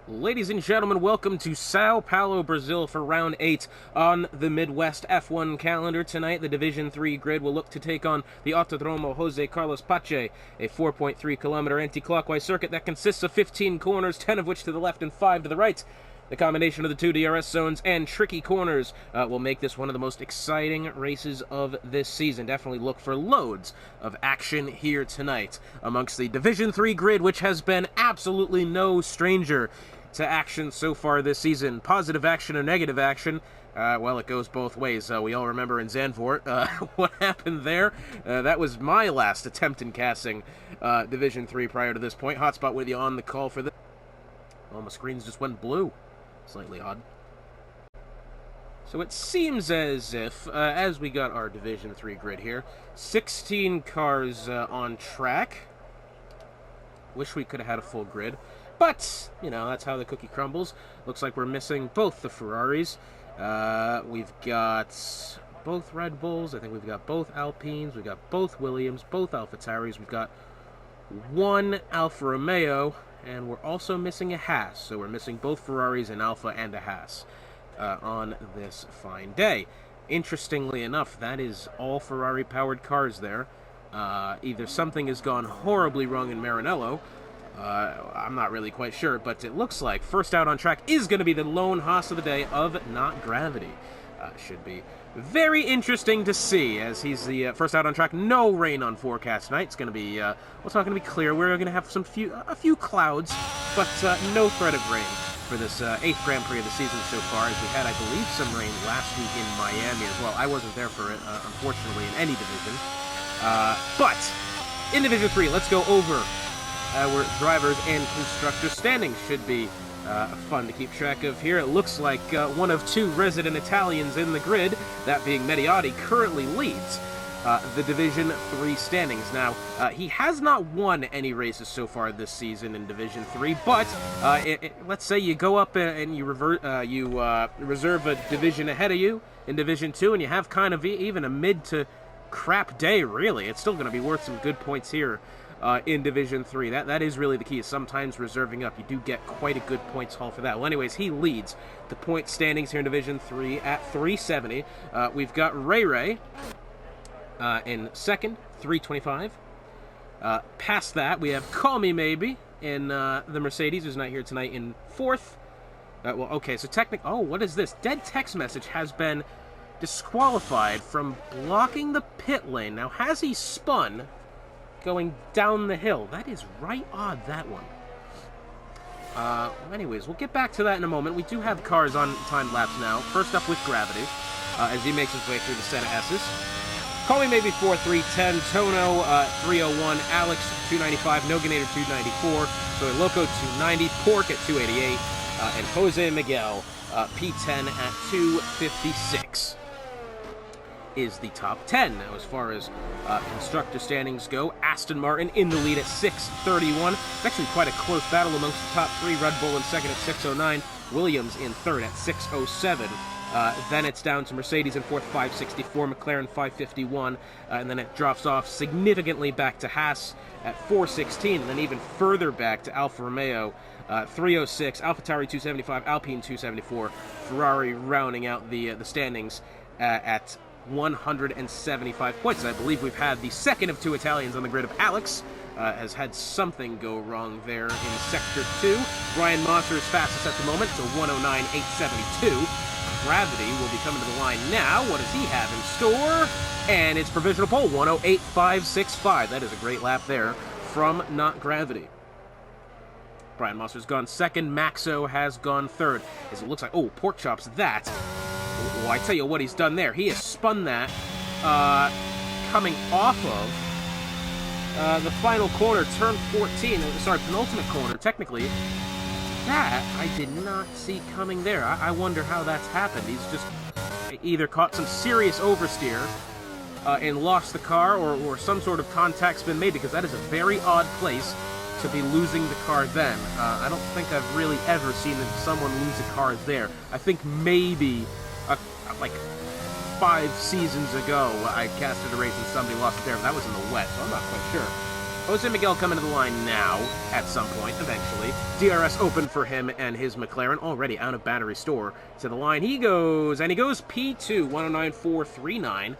Ladies and gentlemen, welcome to Sao Paulo, Brazil for round 8 on the Midwest F1 calendar. Tonight, the Division 3 grid will look to take on the Autodromo Jose Carlos Pache, a 4.3-kilometer anti-clockwise circuit that consists of 15 corners, 10 of which to the left and 5 to the right. The combination of the two DRS zones and tricky corners will make this one of the most exciting races of this season. Definitely look for loads of action here tonight amongst the Division 3 grid, which has been absolutely no stranger to action so far this season. Positive action or negative action, well, it goes both ways. We all remember in Zandvoort what happened there. That was my last attempt in casting Division 3 prior to this point. Hotspot with you on the call for this. Well, my screens just went blue. Slightly odd. So it seems as if, as we got our Division 3 grid here, 16 cars on track. Wish we could have had a full grid. But, you know, that's how the cookie crumbles. Looks like we're missing both the Ferraris. We've got both Red Bulls. I think we've got both Alpines. We've got both Williams, both AlphaTauris. We've got one Alfa Romeo. And we're also missing a Haas. So we're missing both Ferraris, an Alfa, and a Haas on this fine day. Interestingly enough, that is all Ferrari-powered cars there. Either something has gone horribly wrong in Maranello. I'm not really quite sure, but it looks like first out on track is going to be the lone Haas of the day of Not Gravity. Should be very interesting to see, as he's the first out on track. No rain on forecast tonight. It's going to be, well, it's not going to be clear. We're going to have a few clouds, but no threat of rain for this 8th Grand Prix of the season so far, as we had, I believe, some rain last week in Miami as well. I wasn't there for it, unfortunately, in any division. But in Division 3, let's go over our drivers and constructors standings. Should be fun to keep track of here. It looks like one of two resident Italians in the grid, that being Mediotti, currently leads the Division 3 standings. Now, he has not won any races so far this season in Division 3, but let's say you go up and you reserve a division ahead of you in Division 2, and you have kind of even a mid to crap day, really. It's still going to be worth some good points here in Division 3. That is really the key, is sometimes reserving up. You do get quite a good points haul for that. Well, anyways, he leads the point standings here in Division 3 at 370. We've got Ray in second, 325. Past that, we have Call Me Maybe in the Mercedes, who's not here tonight, in fourth. Well, okay, so oh, what is this? Dead text message has been disqualified from blocking the pit lane. Now, has he spun going down the hill? That is right odd, that one. Anyways, we'll get back to that in a moment. We do have cars on time lapse now. First up with Gravity, as he makes his way through the set of S's. Call Me Maybe 4, 310, Tono 301, Alex 295, Noganator 294, Soy Loco 290, Pork at 288, and Jose Miguel P10 at 256. Is the top 10. Now, as far as constructor standings go, Aston Martin in the lead at 631. It's actually quite a close battle amongst the top three. Red Bull in second at 609. Williams in third at 607. Then it's down to Mercedes in fourth, 564. McLaren 551. And then it drops off significantly back to Haas at 416. And then even further back to Alfa Romeo 306. AlphaTauri 275. Alpine 274. Ferrari rounding out the standings at 175 points. I believe we've had the second of two Italians on the grid of Alex. Has had something go wrong there in Sector 2. Brian Mosser is fastest at the moment, so 109.872. Gravity will be coming to the line now. What does he have in store? And it's provisional pole, 108.565. That is a great lap there from Not Gravity. Brian Mosser's gone second. Maxo has gone third. As it looks like, oh, Pork Chop's that. Well, I tell you what he's done there. He has spun that coming off of the final corner, turn 14. Sorry, penultimate corner, technically. That I did not see coming there. I wonder how that's happened. He's just either caught some serious oversteer and lost the car, or some sort of contact's been made, because that is a very odd place to be losing the car then. I don't think I've really ever seen someone lose a car there. I think maybe like 5 seasons ago, I casted a race and somebody lost it there. That was in the wet, so I'm not quite sure. Jose Miguel coming to the line now, at some point, eventually. DRS open for him and his McLaren, already out of battery store. To the line he goes, and he goes P2, 109.439.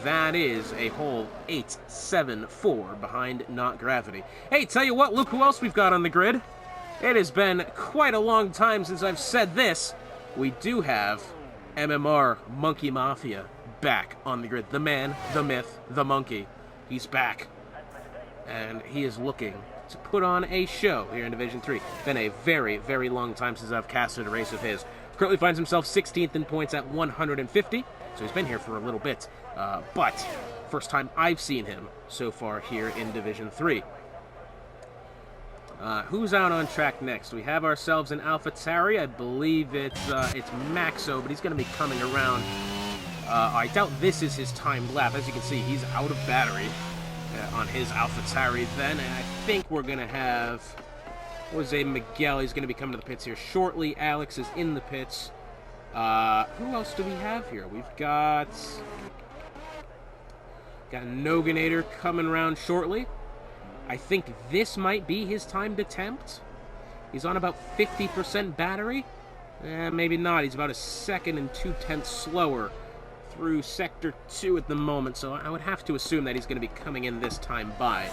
That is a whole 8.74 behind Not Gravity. Hey, tell you what, look who else we've got on the grid. It has been quite a long time since I've said this. We do have MMR Monkey Mafia back on the grid. The man, the myth, the monkey. He's back. And he is looking to put on a show here in Division 3. Been a very, very long time since I've casted a race of his. Currently finds himself 16th in points at 150, so he's been here for a little bit. But first time I've seen him so far here in Division 3. Who's out on track next? We have ourselves an AlphaTauri. I believe it's Maxo, but he's going to be coming around. I doubt this is his timed lap. As you can see, he's out of battery on his AlphaTauri then, and I think we're going to have Jose Miguel. He's going to be coming to the pits here shortly. Alex is in the pits. Who else do we have here? We've got Noganator coming around shortly. I think this might be his timed attempt. He's on about 50% battery. Maybe not. He's about a second and 2/10 slower through Sector 2 at the moment, so I would have to assume that he's going to be coming in this time by,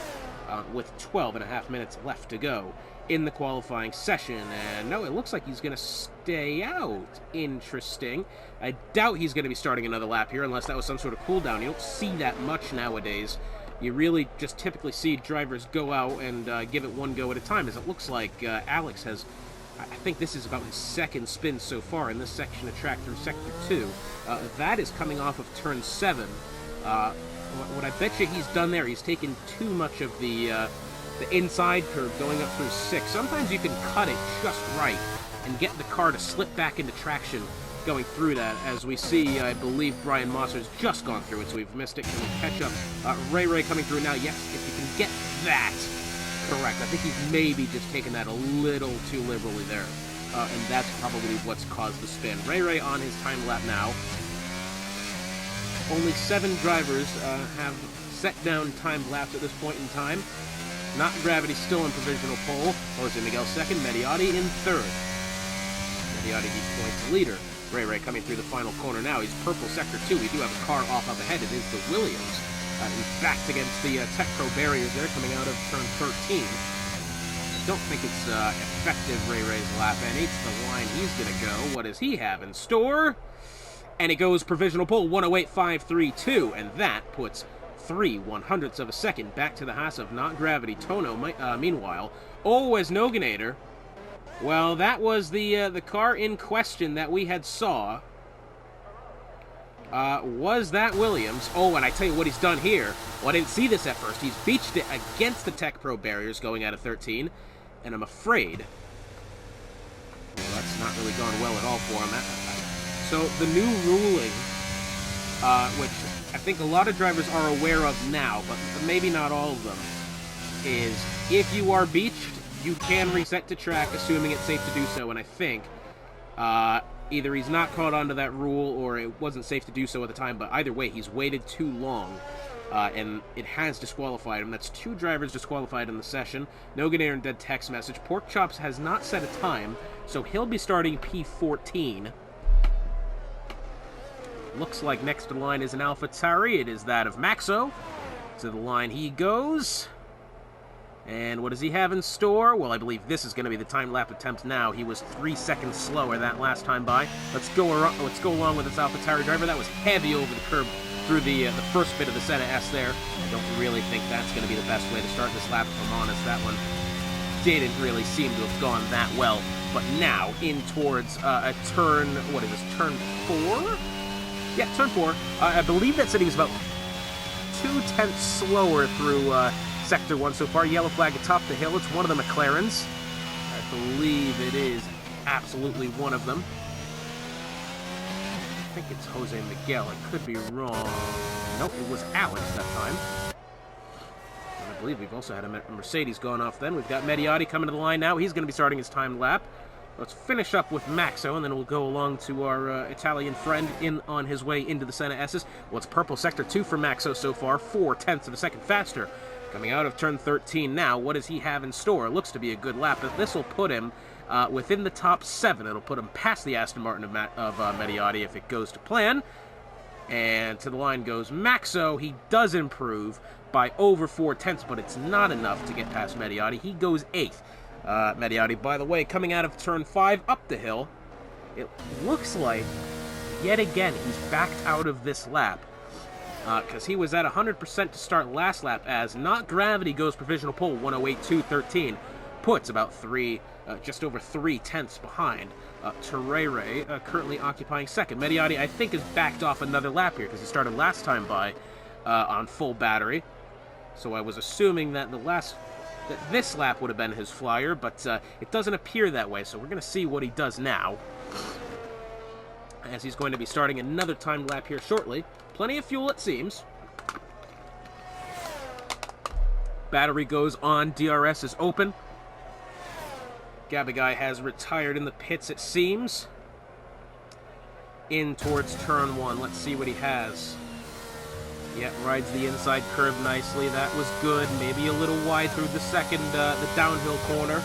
with 12.5 minutes left to go in the qualifying session. And no, it looks like he's going to stay out. Interesting. I doubt he's going to be starting another lap here, unless that was some sort of cooldown. You don't see that much nowadays. You really just typically see drivers go out and give it one go at a time, as it looks like Alex has, I think this is about his second spin so far in this section of track through Sector 2. That is coming off of Turn 7. What I bet you he's done there, he's taken too much of the inside curve going up through 6. Sometimes you can cut it just right and get the car to slip back into traction going through that. As we see, I believe Brian Mosser's just gone through it, so we've missed it. Can we catch up? Ray coming through now. Yes, if you can get that correct. I think he's maybe just taken that a little too liberally there. And that's probably what's caused the spin. Ray on his time lap now. Only 7 drivers have set down timed laps at this point in time. Not Gravity still in provisional pole. Jose Miguel second. Mediotti in third. Mediotti deep points leader. Ray coming through the final corner now. He's purple Sector 2. We do have a car off up ahead. It is the Williams. He's backed against the Tech Pro barriers there coming out of turn 13. I don't think it's effective Ray's lap any. It's the line he's going to go. What does he have in store? And it goes provisional pole 108.532, and that puts 3/100ths of a second back to the Haas of Not Gravity. Tono, meanwhile, as Noganator. Well, that was the car in question that we had saw. Was that Williams? Oh, and I tell you what he's done here. Well, I didn't see this at first. He's beached it against the Tech Pro barriers going out of 13, and I'm afraid, well, that's not really gone well at all for him. So the new ruling, which I think a lot of drivers are aware of now, but maybe not all of them, is if you are beached, you can reset to track, assuming it's safe to do so, and I think either he's not caught onto that rule or it wasn't safe to do so at the time, but either way, he's waited too long, and it has disqualified him. That's 2 drivers disqualified in the session. Noganator and dead text message. Pork Chops has not set a time, so he'll be starting P14. Looks like next to the line is an AlphaTauri. It is that of Maxo. To the line he goes. And what does he have in store? Well, I believe this is going to be the time lap attempt now. He was 3 seconds slower that last time by. Let's go along with this AlphaTauri driver. That was heavy over the curb through the first bit of the Senna S there. I don't really think that's going to be the best way to start this lap, if I'm honest. That one didn't really seem to have gone that well. But now, in towards a turn, what is this, turn 4? Yeah, turn 4. I believe that said he was about 2/10 slower through Sector 1 so far. Yellow flag atop the hill. It's one of the McLarens. I believe it is absolutely one of them. I think it's Jose Miguel. I could be wrong. Nope, it was Alex that time. And I believe we've also had a Mercedes going off then. We've got Mediotti coming to the line now. He's going to be starting his timed lap. Let's finish up with Maxo, and then we'll go along to our Italian friend on his way into the Senna S's. Well, it's purple Sector 2 for Maxo so far, 4/10 of a second faster Coming out of turn 13 now, what does he have in store? It looks to be a good lap, but this will put him within the top 7. It'll put him past the Aston Martin of Mediotti if it goes to plan. And to the line goes Maxo. He does improve by over 4 tenths, but it's not enough to get past Mediotti. He goes 8th. Mediotti, by the way, coming out of turn 5 up the hill. It looks like, yet again, he's backed out of this lap. Because he was at 100% to start last lap, as not gravity goes provisional pole 108.213, puts about just over 3 tenths behind. Terere currently occupying second. Mediotti, I think, is backed off another lap here because he started last time by on full battery. So I was assuming that this lap would have been his flyer, but it doesn't appear that way. So we're going to see what he does now, as he's going to be starting another timed lap here shortly. Plenty of fuel, it seems. Battery goes on. DRS is open. Gabagai has retired in the pits, it seems. In towards turn 1. Let's see what he has. Yeah, rides the inside curve nicely. That was good. Maybe a little wide through the the downhill corner.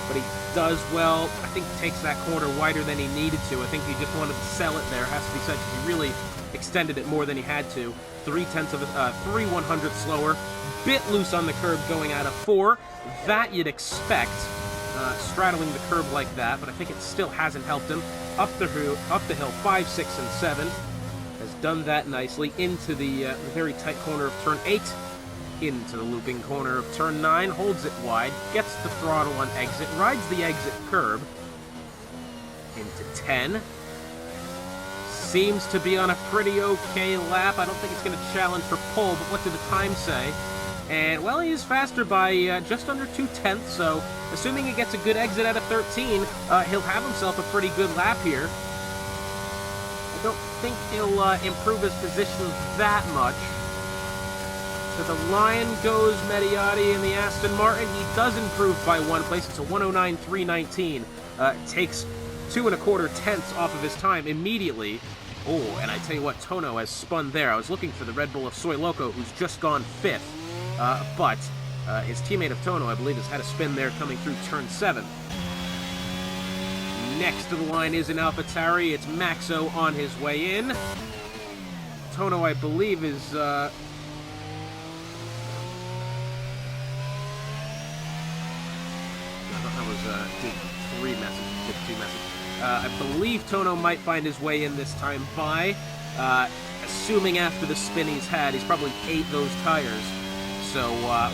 But he does well. I think he takes that corner wider than he needed to. I think he just wanted to sell it there. Has to be said, he really extended it more than he had to. 3 1/100 slower. Bit loose on the curb going out of 4. That you'd expect, straddling the curb like that, but I think it still hasn't helped him. Up the hill, 5, 6, and 7. Has done that nicely into the very tight corner of turn 8. Into the looping corner of turn 9. Holds it wide. Gets the throttle on exit. Rides the exit curb. Into 10. Seems to be on a pretty okay lap. I don't think it's going to challenge for pole, but what did the time say? And, well, he is faster by just under 2 tenths, so assuming he gets a good exit out of 13, he'll have himself a pretty good lap here. I don't think he'll improve his position that much. To the line goes Mediotti in the Aston Martin. He does improve by 1 place. It's a 109.319. Takes 2 1/4 tenths off of his time immediately. Oh, and I tell you what, Tono has spun there. I was looking for the Red Bull of Soy Loco, who's just gone 5th. But his teammate of Tono, I believe, has had a spin there coming through turn 7. Next to the line is an AlphaTauri. It's Maxo on his way in. Tono, I believe, is... I thought that was did 3 message, did 2 message. I believe Tono might find his way in this time by, assuming after the spin he's had, he's probably ate those tires. So,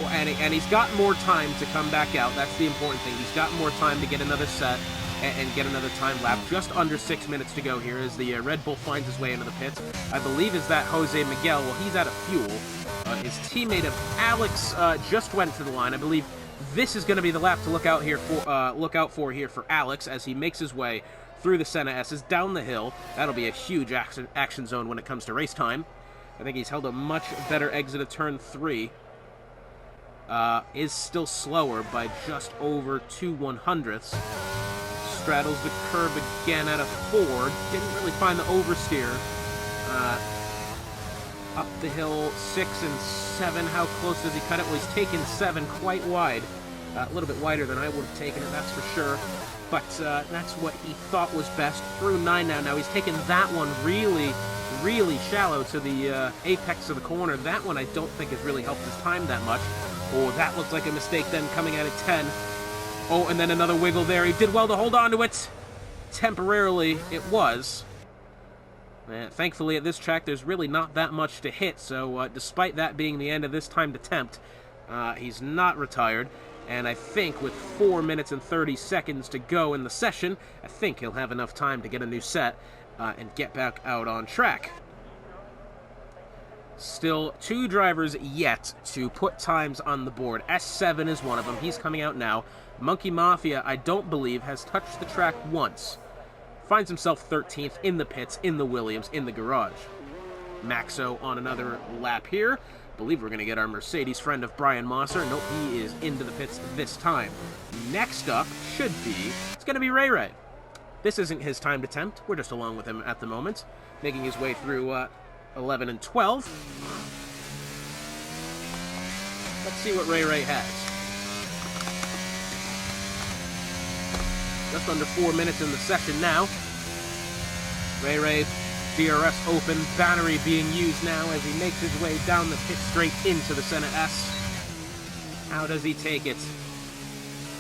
and he's got more time to come back out. That's the important thing. He's got more time to get another set and get another time lap. Just under 6 minutes to go here as the Red Bull finds his way into the pits. I believe is that Jose Miguel. Well, he's out of fuel. His teammate of Alex just went to the line. I believe this is going to be the lap to look out for here for Alex as he makes his way through the Senna S's down the hill. That'll be a huge action zone when it comes to race time. I think he's held a much better exit of turn 3. Is still slower by just over 2 1/100ths. Straddles the curb again out of 4. Didn't really find the oversteer. Up the hill 6 and 7. How close does he cut it? Well, he's taken 7 quite wide. A little bit wider than I would have taken it, that's for sure. But that's what he thought was best. Through 9 now. Now he's taken that one really shallow to the apex of the corner. That one I don't think has really helped his time that much. Oh, that looks like a mistake then coming out of 10. Oh, and then another wiggle there. He did well to hold on to it. Temporarily, it was. Thankfully, at this track, there's really not that much to hit. So, despite that being the end of this timed attempt, he's not retired. And I think with 4 minutes and 30 seconds to go in the session, I think he'll have enough time to get a new set and get back out on track. Still 2 drivers yet to put times on the board. S7 is one of them. He's coming out now. Monkey Mafia, I don't believe, has touched the track once. Finds himself 13th in the pits, in the Williams, in the garage. Maxo on another lap here. Believe we're going to get our Mercedes friend of Brian Mosser. Nope, he is into the pits this time. Next up should be, it's going to be Ray Ray. This isn't his timed attempt. We're just along with him at the moment, making his way through 11 and 12. Let's see what Ray Ray has. Just under 4 minutes in the session now. Ray Ray, DRS open, battery being used now as he makes his way down the pit straight into the Senna S. How does he take it?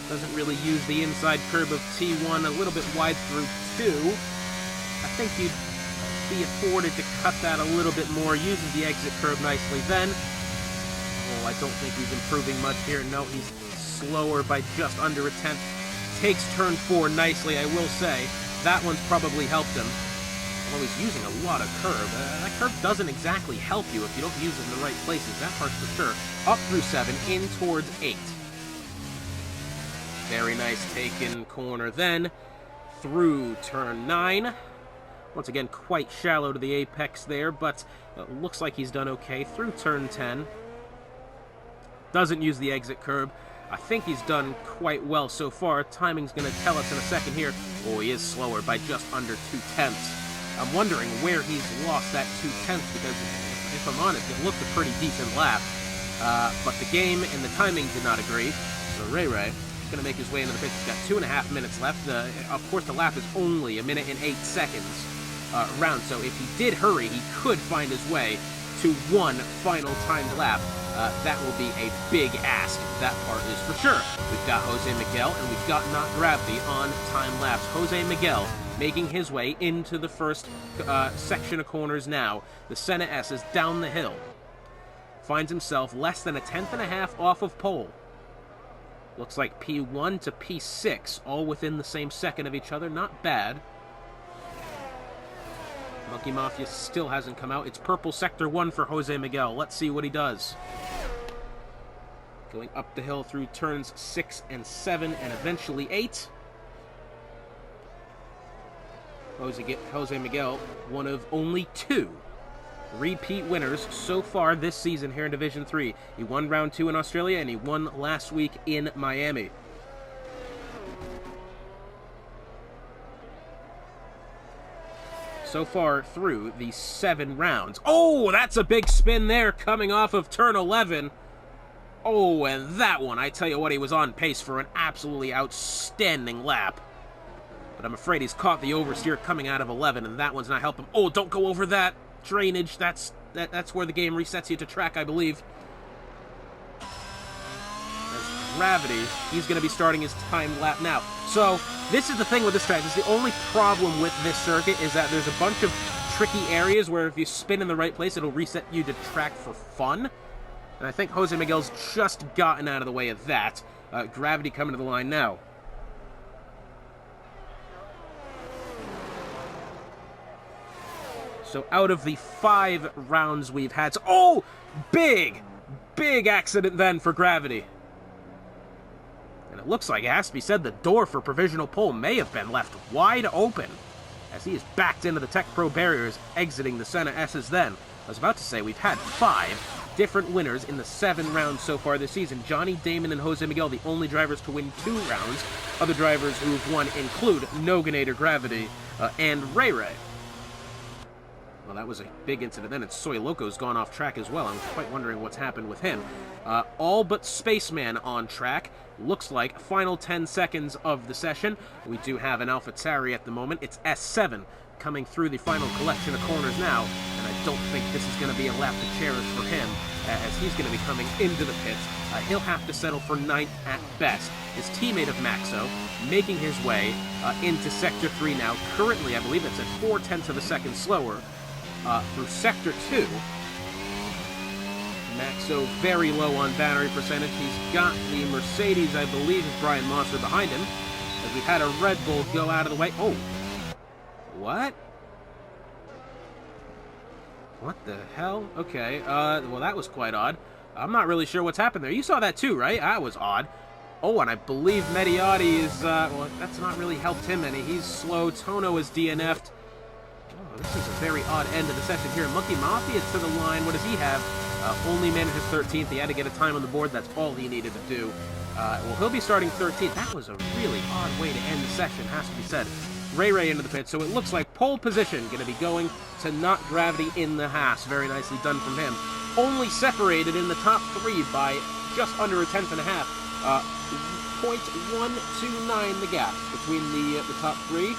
Doesn't really use the inside curb of T1, a little bit wide through 2. I think he'd be afforded to cut that a little bit more. Uses the exit curb nicely then. Oh, I don't think he's improving much here. No, he's slower by just under a tenth. Takes turn 4 nicely, I will say. That one's probably helped him. Although he's using a lot of curb. That curb doesn't exactly help you if you don't use it in the right places. That part's for sure. Up through 7, in towards 8. Very nice taken corner then. Through turn 9. Once again, quite shallow to the apex there, but looks like he's done okay. Through turn 10. Doesn't use the exit curb. I think he's done quite well so far. Timing's going to tell us in a second here. Oh, he is slower by just under 2/10. I'm wondering where he's lost that 2/10, because if I'm honest, it looked a pretty decent lap. But the game and the timing did not agree. So Ray Ray is going to make his way into the pits. He's got 2.5 minutes left. Of course, the lap is only 1 minute and 8 seconds round, so if he did hurry, he could find his way to one final timed lap. That will be a big ask. That part is for sure. We've got Jose Miguel and we've got Not Gravity on time lapse. Jose Miguel making his way into the first section of corners now. The Senna S is down the hill. Finds himself less than 1/10.5 off of pole. Looks like P1 to P6, all within the same second of each other. Not bad. Monkey Mafia still hasn't come out. It's purple sector 1 for Jose Miguel. Let's see what he does. Going up the hill through turns 6 and 7 and eventually 8. Jose Miguel, one of only 2 repeat winners so far this season here in Division 3. He won round 2 in Australia and he won last week in Miami. So far through the 7 rounds. Oh, that's a big spin there coming off of turn 11. Oh, and that one, I tell you what, he was on pace for an absolutely outstanding lap. But I'm afraid he's caught the oversteer coming out of 11, and that one's not helping him. Oh, don't go over that drainage. That's where the game resets you to track, I believe. As Gravity, he's going to be starting his timed lap now. So, this is the thing with this track. This is the only problem with this circuit is that there's a bunch of tricky areas where if you spin in the right place, it'll reset you to track for fun. And I think Jose Miguel's just gotten out of the way of that. Gravity coming to the line now. So out of the 5 rounds we've had... Oh! Big accident then for Gravity. And it looks like it has to be said the door for provisional pole may have been left wide open as he is backed into the Tech Pro barriers, exiting the Senna S's then. I was about to say we've had 5 different winners in the 7 rounds so far this season. Johnny Damon and Jose Miguel, the only drivers to win 2 rounds. Other drivers who've won include Noganator Gravity and Ray Ray. Well, that was a big incident then, and Soy Loco's gone off track as well. I'm quite wondering what's happened with him. All but Spaceman on track. Looks like final 10 seconds of the session. We do have an AlphaTauri at the moment. It's S7 coming through the final collection of corners now, and I don't think this is going to be a lap to cherish for him, as he's going to be coming into the pits. He'll have to settle for 9th at best. His teammate of Maxo making his way into Sector 3 now. Currently, I believe it's at 4/10 of a second slower. Through Sector 2. Maxo very low on battery percentage. He's got the Mercedes, I believe, is Brian Mosser behind him. As we've had a Red Bull go out of the way. Oh! What? What the hell? Okay, well that was quite odd. I'm not really sure what's happened there. You saw that too, right? That was odd. Oh, and I believe Mediotti is, well, that's not really helped him any. He's slow. Tono is DNF'd. Oh, this is a very odd end of the session here. Monkey Mafia is to the line. What does he have? Only manages 13th. He had to get a time on the board. That's all he needed to do. Well, he'll be starting 13th. That was a really odd way to end the session, has to be said. Ray Ray into the pit, so it looks like pole position going to be going to Not Gravity in the Haas. Very nicely done from him. Only separated in the top 3 by just under a tenth and a half. 0.129 the gap between the top three.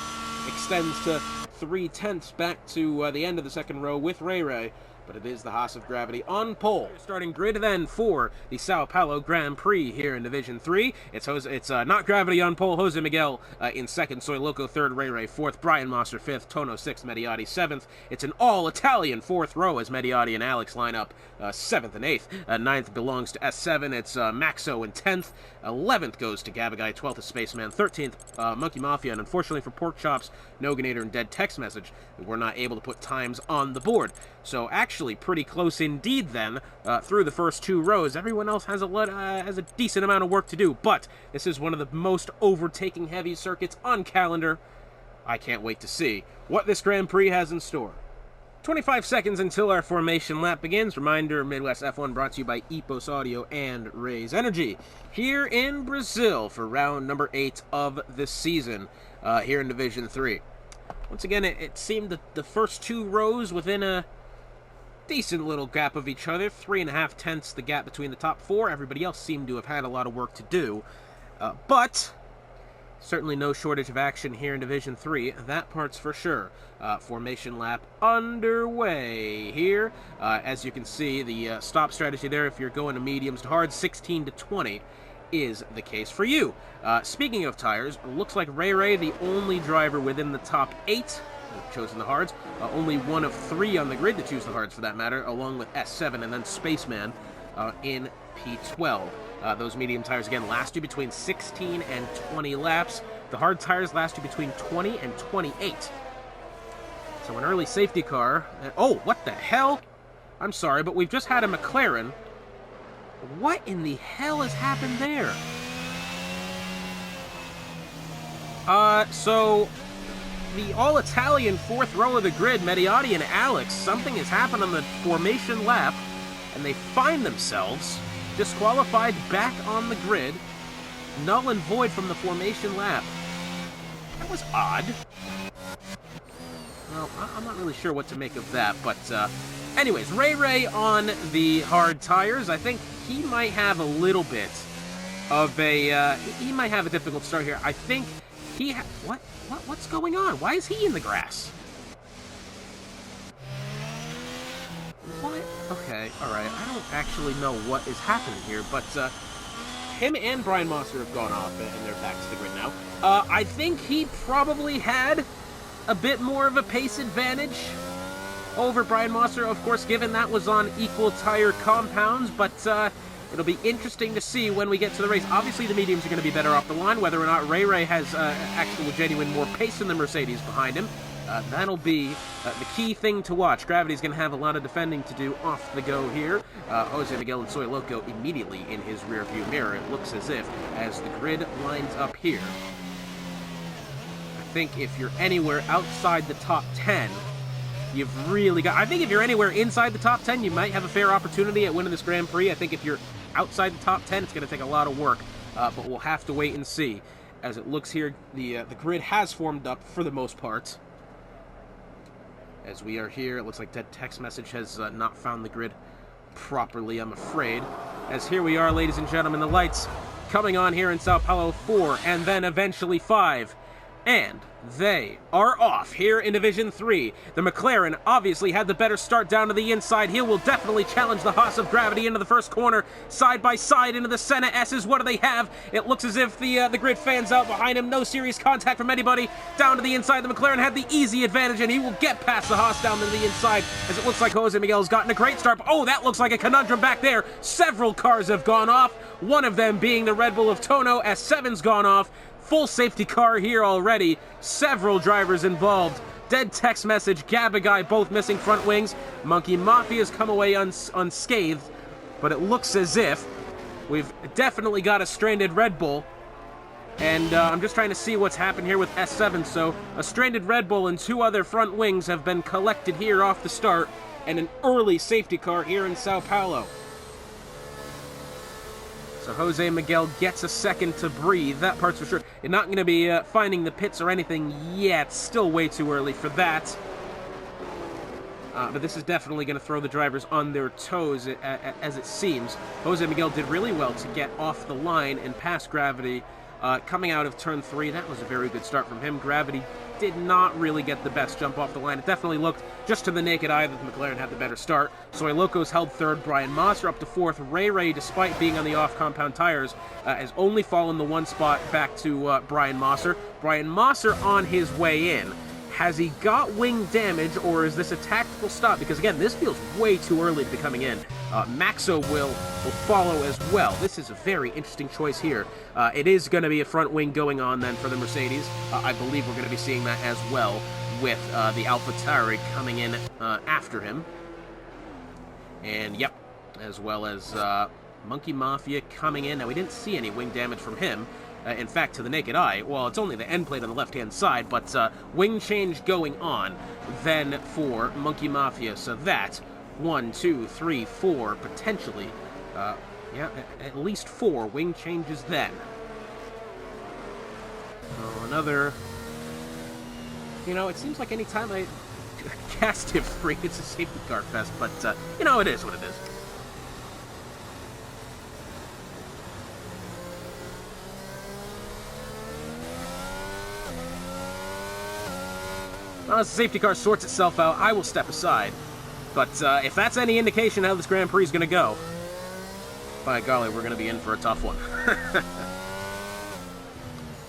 Extends to 3/10 back to the end of the second row with Ray Ray. But it is the Haas of Gravity on pole. Starting grid then for the Sao Paulo Grand Prix here in Division 3. It's not Gravity on pole. Jose Miguel in second, Soy Loco third, Ray Ray fourth, Brian Monster fifth, Tono sixth, Mediotti seventh. It's an all-Italian fourth row as Mediotti and Alex line up seventh and eighth. Ninth belongs to S7. It's Maxo in 10th. 11th goes to Gabagai. 12th is Spaceman. 13th, Monkey Mafia. And unfortunately for Pork Chops, Noganator, and Dead Text Message, we're not able to put times on the board. So actually pretty close indeed then through the first two rows. Everyone else has a decent amount of work to do, but this is one of the most overtaking heavy circuits on calendar. I can't wait to see what this Grand Prix has in store. 25 seconds until our formation lap begins. Reminder, Midwest F1 brought to you by Epos Audio and Raise Energy. Here in Brazil for round number 8 of the season, here in Division 3. Once again, it seemed that the first two rows within a decent little gap of each other. 3.5 tenths the gap between the top four. Everybody else seemed to have had a lot of work to do. But certainly no shortage of action here in Division 3. That part's for sure. Formation lap underway here. As you can see, the stop strategy there, if you're going to mediums to hards, 16 to 20 is the case for you. Speaking of tires, looks like Ray Ray, the only driver within the top 8, chosen the hards. Only one of 3 on the grid to choose the hards for that matter, along with S7 and then Spaceman in P12. Those medium tires, again, last you between 16 and 20 laps. The hard tires last you between 20 and 28. So an early safety car. Oh, what the hell? I'm sorry, but we've just had a McLaren. What in the hell has happened there? So the all-Italian fourth row of the grid, Mediotti and Alex, something has happened on the formation lap, and they find themselves disqualified back on the grid, null and void from the formation lap. That was odd. Well, I'm not really sure what to make of that, but anyways, Ray Ray on the hard tires. I think he might have a little bit of a, he might have a difficult start here. I think he what's going on? Why is he in the grass? What? Okay, alright. I don't actually know what is happening here, but him and Brian Monster have gone off, and they're back to the grid now. I think he probably had a bit more of a pace advantage over Brian Monster, of course, given that was on equal tire compounds, but it'll be interesting to see when we get to the race. Obviously, the mediums are going to be better off the line, whether or not Ray Ray has actual genuine more pace than the Mercedes behind him. That'll be the key thing to watch. Gravity's going to have a lot of defending to do off the go here. Jose Miguel and Soy Loco immediately in his rear view mirror. It looks as if, as the grid lines up here, I think if you're anywhere outside the top 10, you've really got... I think if you're anywhere inside the top 10, you might have a fair opportunity at winning this Grand Prix. I think if you're outside the top 10, it's going to take a lot of work. But we'll have to wait and see. As it looks here, the grid has formed up for the most part. As we are here, it looks like Dead Text Message has not found the grid properly, I'm afraid. As here we are, ladies and gentlemen, the lights coming on here in Sao Paulo 4, and then eventually 5. And they are off here in Division 3. The McLaren obviously had the better start down to the inside. He will definitely challenge the Haas of Gravity into the first corner, side by side into the Senna S's. What do they have? It looks as if the grid fans out behind him. No serious contact from anybody. Down to the inside, the McLaren had the easy advantage, and he will get past the Haas down to the inside, as it looks like Jose Miguel's gotten a great start. Oh, that looks like a conundrum back there. Several cars have gone off, one of them being the Red Bull of Tono. S7's gone off. Full safety car here already. Several drivers involved. Dead Text Message, Gabagai, both missing front wings. Monkey Mafia's come away unscathed, but it looks as if we've definitely got a stranded Red Bull. And I'm just trying to see what's happened here with S7. So a stranded Red Bull and 2 other front wings have been collected here off the start, and an early safety car here in Sao Paulo. So Jose Miguel gets a second to breathe, that part's for sure. You're not going to be finding the pits or anything yet. Still way too early for that. But this is definitely going to throw the drivers on their toes, as it seems. Jose Miguel did really well to get off the line and pass Gravity coming out of turn 3. That was a very good start from him. Gravity did not really get the best jump off the line. It definitely looked, just to the naked eye, that the McLaren had the better start. Soy Locos held third. Brian Mosser up to fourth. Ray, despite being on the off-compound tires, has only fallen the one spot back to Brian Mosser. Brian Mosser on his way in. Has he got wing damage, or is this a tactical stop? Because, again, this feels way too early to be coming in. Maxo will follow as well. This is a very interesting choice here. It is going to be a front wing going on, then, for the Mercedes. I believe we're going to be seeing that as well with the AlphaTauri coming in after him. And, yep, as well as Monkey Mafia coming in. Now, we didn't see any wing damage from him. In fact, to the naked eye, well, it's only the end plate on the left-hand side, but wing change going on then for Monkey Mafia. So that 1, 2, 3, 4, potentially, yeah, at least 4 wing changes then. So another, you know, it seems like any time I cast him free, it's a safety car fest, but, you know, it is what it is. Well, as the safety car sorts itself out, I will step aside. But if that's any indication how this Grand Prix is going to go, by golly, we're going to be in for a tough one.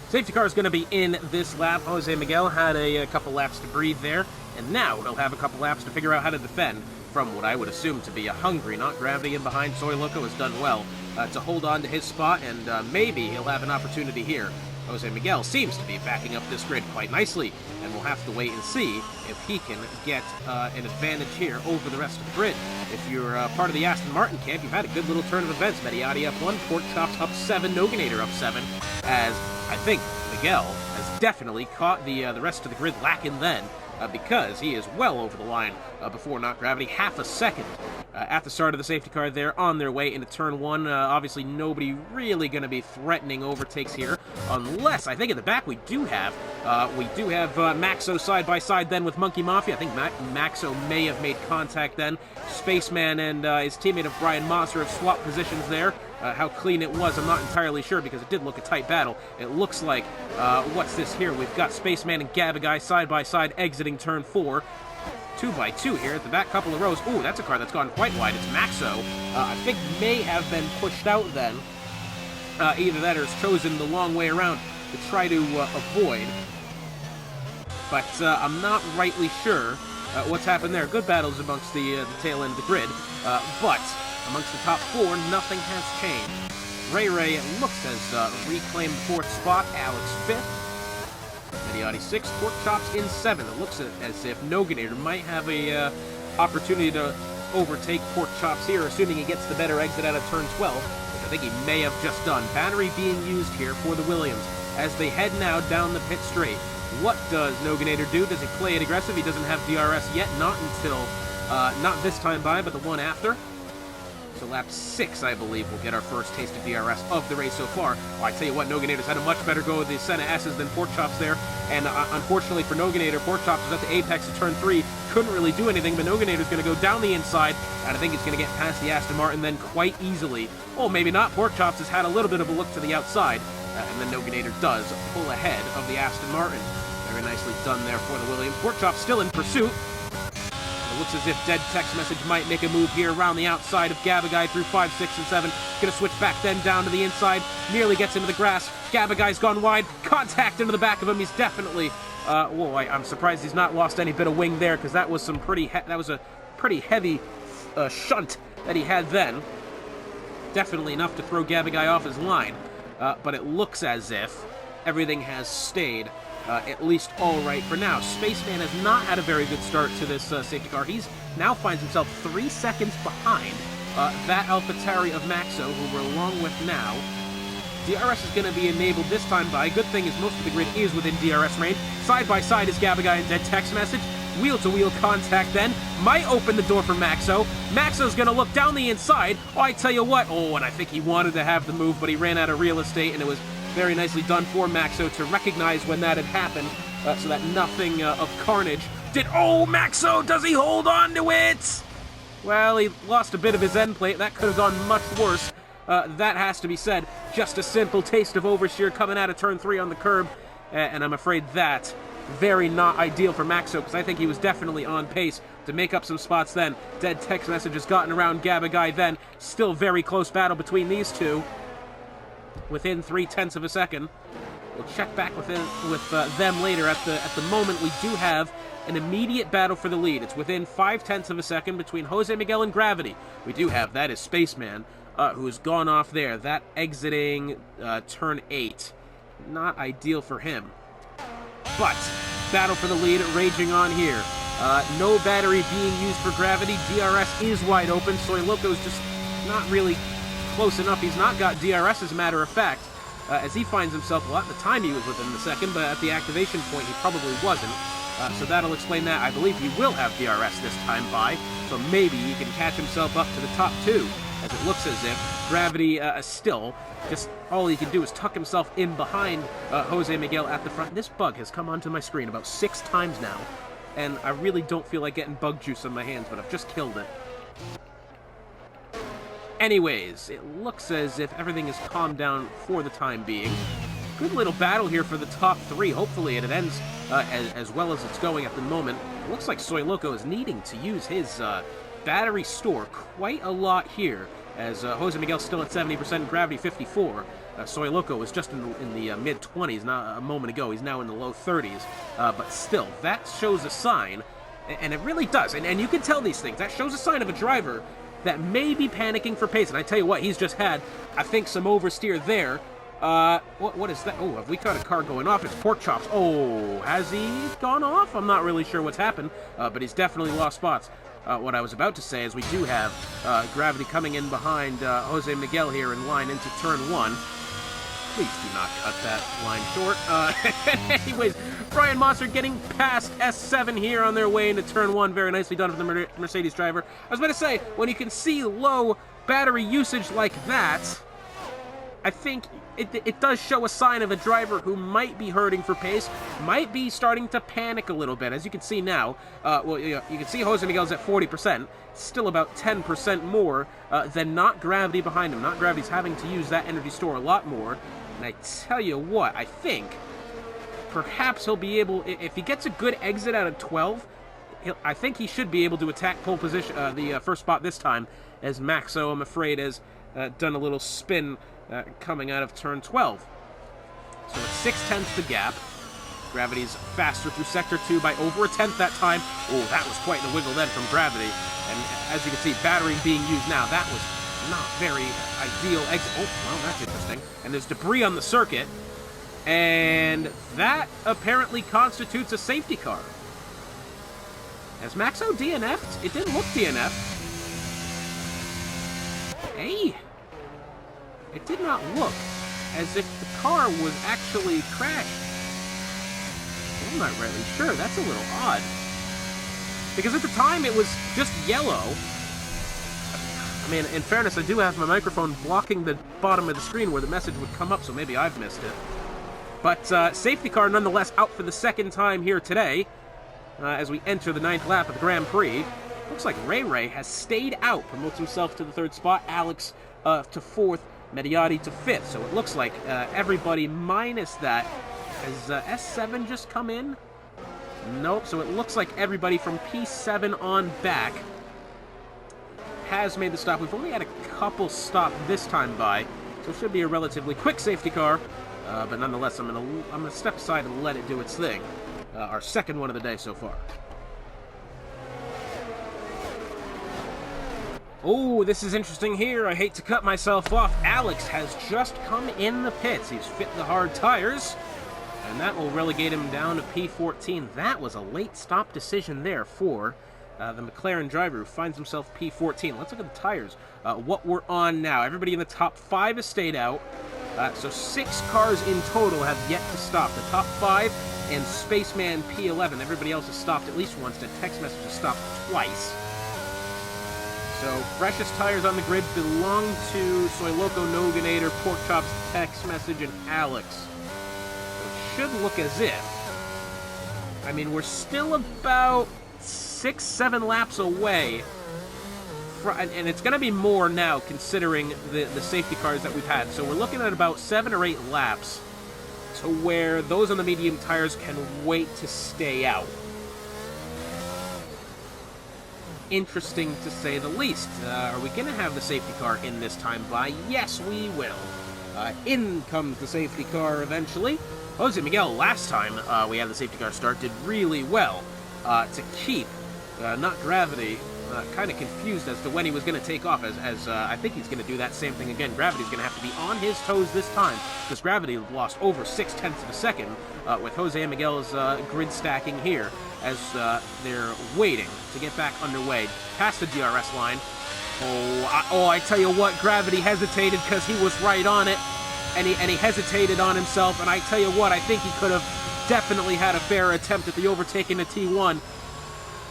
Safety car is going to be in this lap. Jose Miguel had a couple laps to breathe there, and now he'll have a couple laps to figure out how to defend from what I would assume to be a hungry, not Gravity in behind. Soy Loco has done well to hold on to his spot, and maybe he'll have an opportunity here. Jose Miguel seems to be backing up this grid quite nicely, and we'll have to wait and see if he can get an advantage here over the rest of the grid. If you're part of the Aston Martin camp, you've had a good little turn of events. Mediati up 1, Pork Chops up 7, Noganator up 7, as I think Miguel has definitely caught the rest of the grid lacking then, because he is well over the line before Not Gravity, half a second at the start of the safety car there, on their way into turn 1. Obviously, nobody really going to be threatening overtakes here, unless, I think at the back we do have Maxo side by side then with Monkey Mafia. I think Maxo may have made contact then. Spaceman and his teammate of Brian Mosser have swapped positions there. How clean it was, I'm not entirely sure, because it did look a tight battle. It looks like, what's this here? We've got Spaceman and Gabaguy side by side exiting turn 4. 2 by 2 here at the back couple of rows. Ooh, that's a car that's gone quite wide. It's Maxo. I think may have been pushed out then. Either that or has chosen the long way around to try to avoid. But I'm not rightly sure what's happened there. Good battles amongst the tail end of the grid. But amongst the top 4, nothing has changed. Ray, it looks, has reclaimed 4th spot. Alex 5th. Mediati 6th. Pork Chops in 7th. It looks as if Noganator might have a opportunity to overtake Pork Chops here, assuming he gets the better exit out of turn 12, which I think he may have just done. Battery being used here for the Williams as they head now down the pit straight. What does Noganator do? Does he play it aggressive? He doesn't have DRS yet, not until, not this time by, but the one after. So lap 6, I believe, will get our first taste of DRS of the race so far. Well, I tell you what, Noganator's had a much better go with the Senna S's than Pork Chops there. And unfortunately for Noganator, Pork Chops was at the apex of turn 3, couldn't really do anything, but Noganator's going to go down the inside, and I think he's going to get past the Aston Martin then quite easily. Oh, maybe not. Pork Chops has had a little bit of a look to the outside, and then Noganator does pull ahead of the Aston Martin. Very nicely done there for the Williams. Pork Chops still in pursuit. It looks as if Dead Text Message might make a move here around the outside of Gabaguy through 5, 6, and 7. Going to switch back then down to the inside. Nearly gets into the grass. Gabaguy's gone wide. Contact into the back of him. He's definitely... whoa, I'm surprised he's not lost any bit of wing there, because that was some pretty... that was a pretty heavy shunt that he had then. Definitely enough to throw Gabaguy off his line. But it looks as if everything has stayed at least all right for now. Spaceman has not had a very good start to this safety car. He's now finds himself 3 seconds behind that AlphaTauri of Maxo, who we're along with now. DRS is going to be enabled this time by. Good thing is most of the grid is within DRS range. Side by side is Gabaguy and Dead Text Message. Wheel-to-wheel contact then. Might open the door for Maxo. Maxo's going to look down the inside. Oh, I tell you what. Oh, and I think he wanted to have the move, but he ran out of real estate, and it was very nicely done for Maxo to recognize when that had happened, so that nothing of carnage Oh, Maxo, does he hold on to it? Well, he lost a bit of his end plate. That could have gone much worse. That has to be said. Just a simple taste of oversteer coming out of turn 3 on the curb. And I'm afraid that very not ideal for Maxo, because I think he was definitely on pace to make up some spots then. Dead text messages gotten around Gabagai then. Still very close battle between these two. Within 0.3 of a second. We'll check back with them later. At the moment, we do have an immediate battle for the lead. It's within 0.5 of a second between Jose Miguel and Gravity. We do have, that is Spaceman, who has gone off there. That exiting turn 8. Not ideal for him. But, battle for the lead raging on here. No battery being used for Gravity. DRS is wide open. Soy Loco's just not really close enough. He's not got DRS, as a matter of fact. As he finds himself, well, at the time he was within the second, but at the activation point he probably wasn't. So that'll explain that. I believe he will have DRS this time by, so maybe he can catch himself up to the top 2, as it looks as if Gravity still, just all he can do is tuck himself in behind Jose Miguel at the front. This bug has come onto my screen about 6 times now, and I really don't feel like getting bug juice on my hands, but I've just killed it. Anyways, it looks as if everything is calmed down for the time being. Good little battle here for the top 3. Hopefully it ends as well as it's going at the moment. It looks like Soy Loco is needing to use his battery store quite a lot here, as Jose Miguel's still at 70%, Gravity 54%. Soy Loco was just in the mid-20s not a moment ago. He's now in the low 30s. But still, that shows a sign, and it really does. And you can tell these things. That shows a sign of a driver that may be panicking for pace. And I tell you what, he's just had, I think, some oversteer there. What is that? Oh, have we got a car going off? It's Pork Chops. Oh, has he gone off? I'm not really sure what's happened, but he's definitely lost spots. What I was about to say is we do have Gravity coming in behind Jose Miguel here in line into turn 1. Please do not cut that line short. Anyways, Brian Monster getting past S7 here on their way into turn 1. Very nicely done for the Mercedes driver. I was about to say, when you can see low battery usage like that, I think it does show a sign of a driver who might be hurting for pace, might be starting to panic a little bit. As you can see now, you can see Jose Miguel's at 40%, still about 10% more than Not Gravity behind him. Not Gravity's having to use that energy store a lot more. And I tell you what, I think perhaps he'll be able, if he gets a good exit out of 12, I think he should be able to attack pole position, the first spot this time, as Maxo, I'm afraid, has done a little spin coming out of turn 12. So it's 0.6 the gap. Gravity's faster through Sector 2 by over 1/10 that time. Oh, that was quite the wiggle then from Gravity. And as you can see, battery being used now. That was not very ideal exit. Oh, well, that's interesting. And there's debris on the circuit. And that apparently constitutes a safety car. Has Maxo DNF'd? It didn't look DNF'd. Hey! It did not look as if the car was actually crashed. I'm not really sure. That's a little odd. Because at the time, it was just yellow. I mean, in fairness, I do have my microphone blocking the bottom of the screen where the message would come up, so maybe I've missed it. But safety car nonetheless out for the second time here today as we enter the 9th lap of the Grand Prix. Looks like Ray has stayed out, promotes himself to the 3rd spot, Alex to 4th, Mediati to 5th. So it looks like everybody minus that. Has S7 just come in? Nope, so it looks like everybody from P7 on back has made the stop. We've only had a couple stop this time by, so it should be a relatively quick safety car. But nonetheless, I'm gonna step aside and let it do its thing. Our second one of the day so far. Oh, this is interesting here. I hate to cut myself off. Alex has just come in the pits. He's fit the hard tires, and that will relegate him down to P14. That was a late stop decision there for the McLaren driver who finds himself P14. Let's look at the tires. What we're on now. Everybody in the top 5 has stayed out. So 6 cars in total have yet to stop. The top 5 and Spaceman P11. Everybody else has stopped at least once. The text message has stopped twice. So freshest tires on the grid belong to Soy Loco, Noganator, Pork Chops, text message, and Alex. So it should look as if I mean, we're still about 6-7 laps away. And it's going to be more now, considering the safety cars that we've had. So we're looking at about 7 or 8 laps to where those on the medium tires can wait to stay out. Interesting, to say the least. Are we going to have the safety car in this time by? Yes, we will. In comes the safety car eventually. Jose Miguel, last time we had the safety car start, did really well to keep, not Gravity, kind of confused as to when he was going to take off, as I think he's going to do that same thing again. Gravity's going to have to be on his toes this time, because Gravity lost over 0.6 of a second with Jose Miguel's grid stacking here, as they're waiting to get back underway past the DRS line. I tell you what, Gravity hesitated because he was right on it, and he hesitated on himself, and I tell you what, I think he could have definitely had a fair attempt at the overtaking the T1,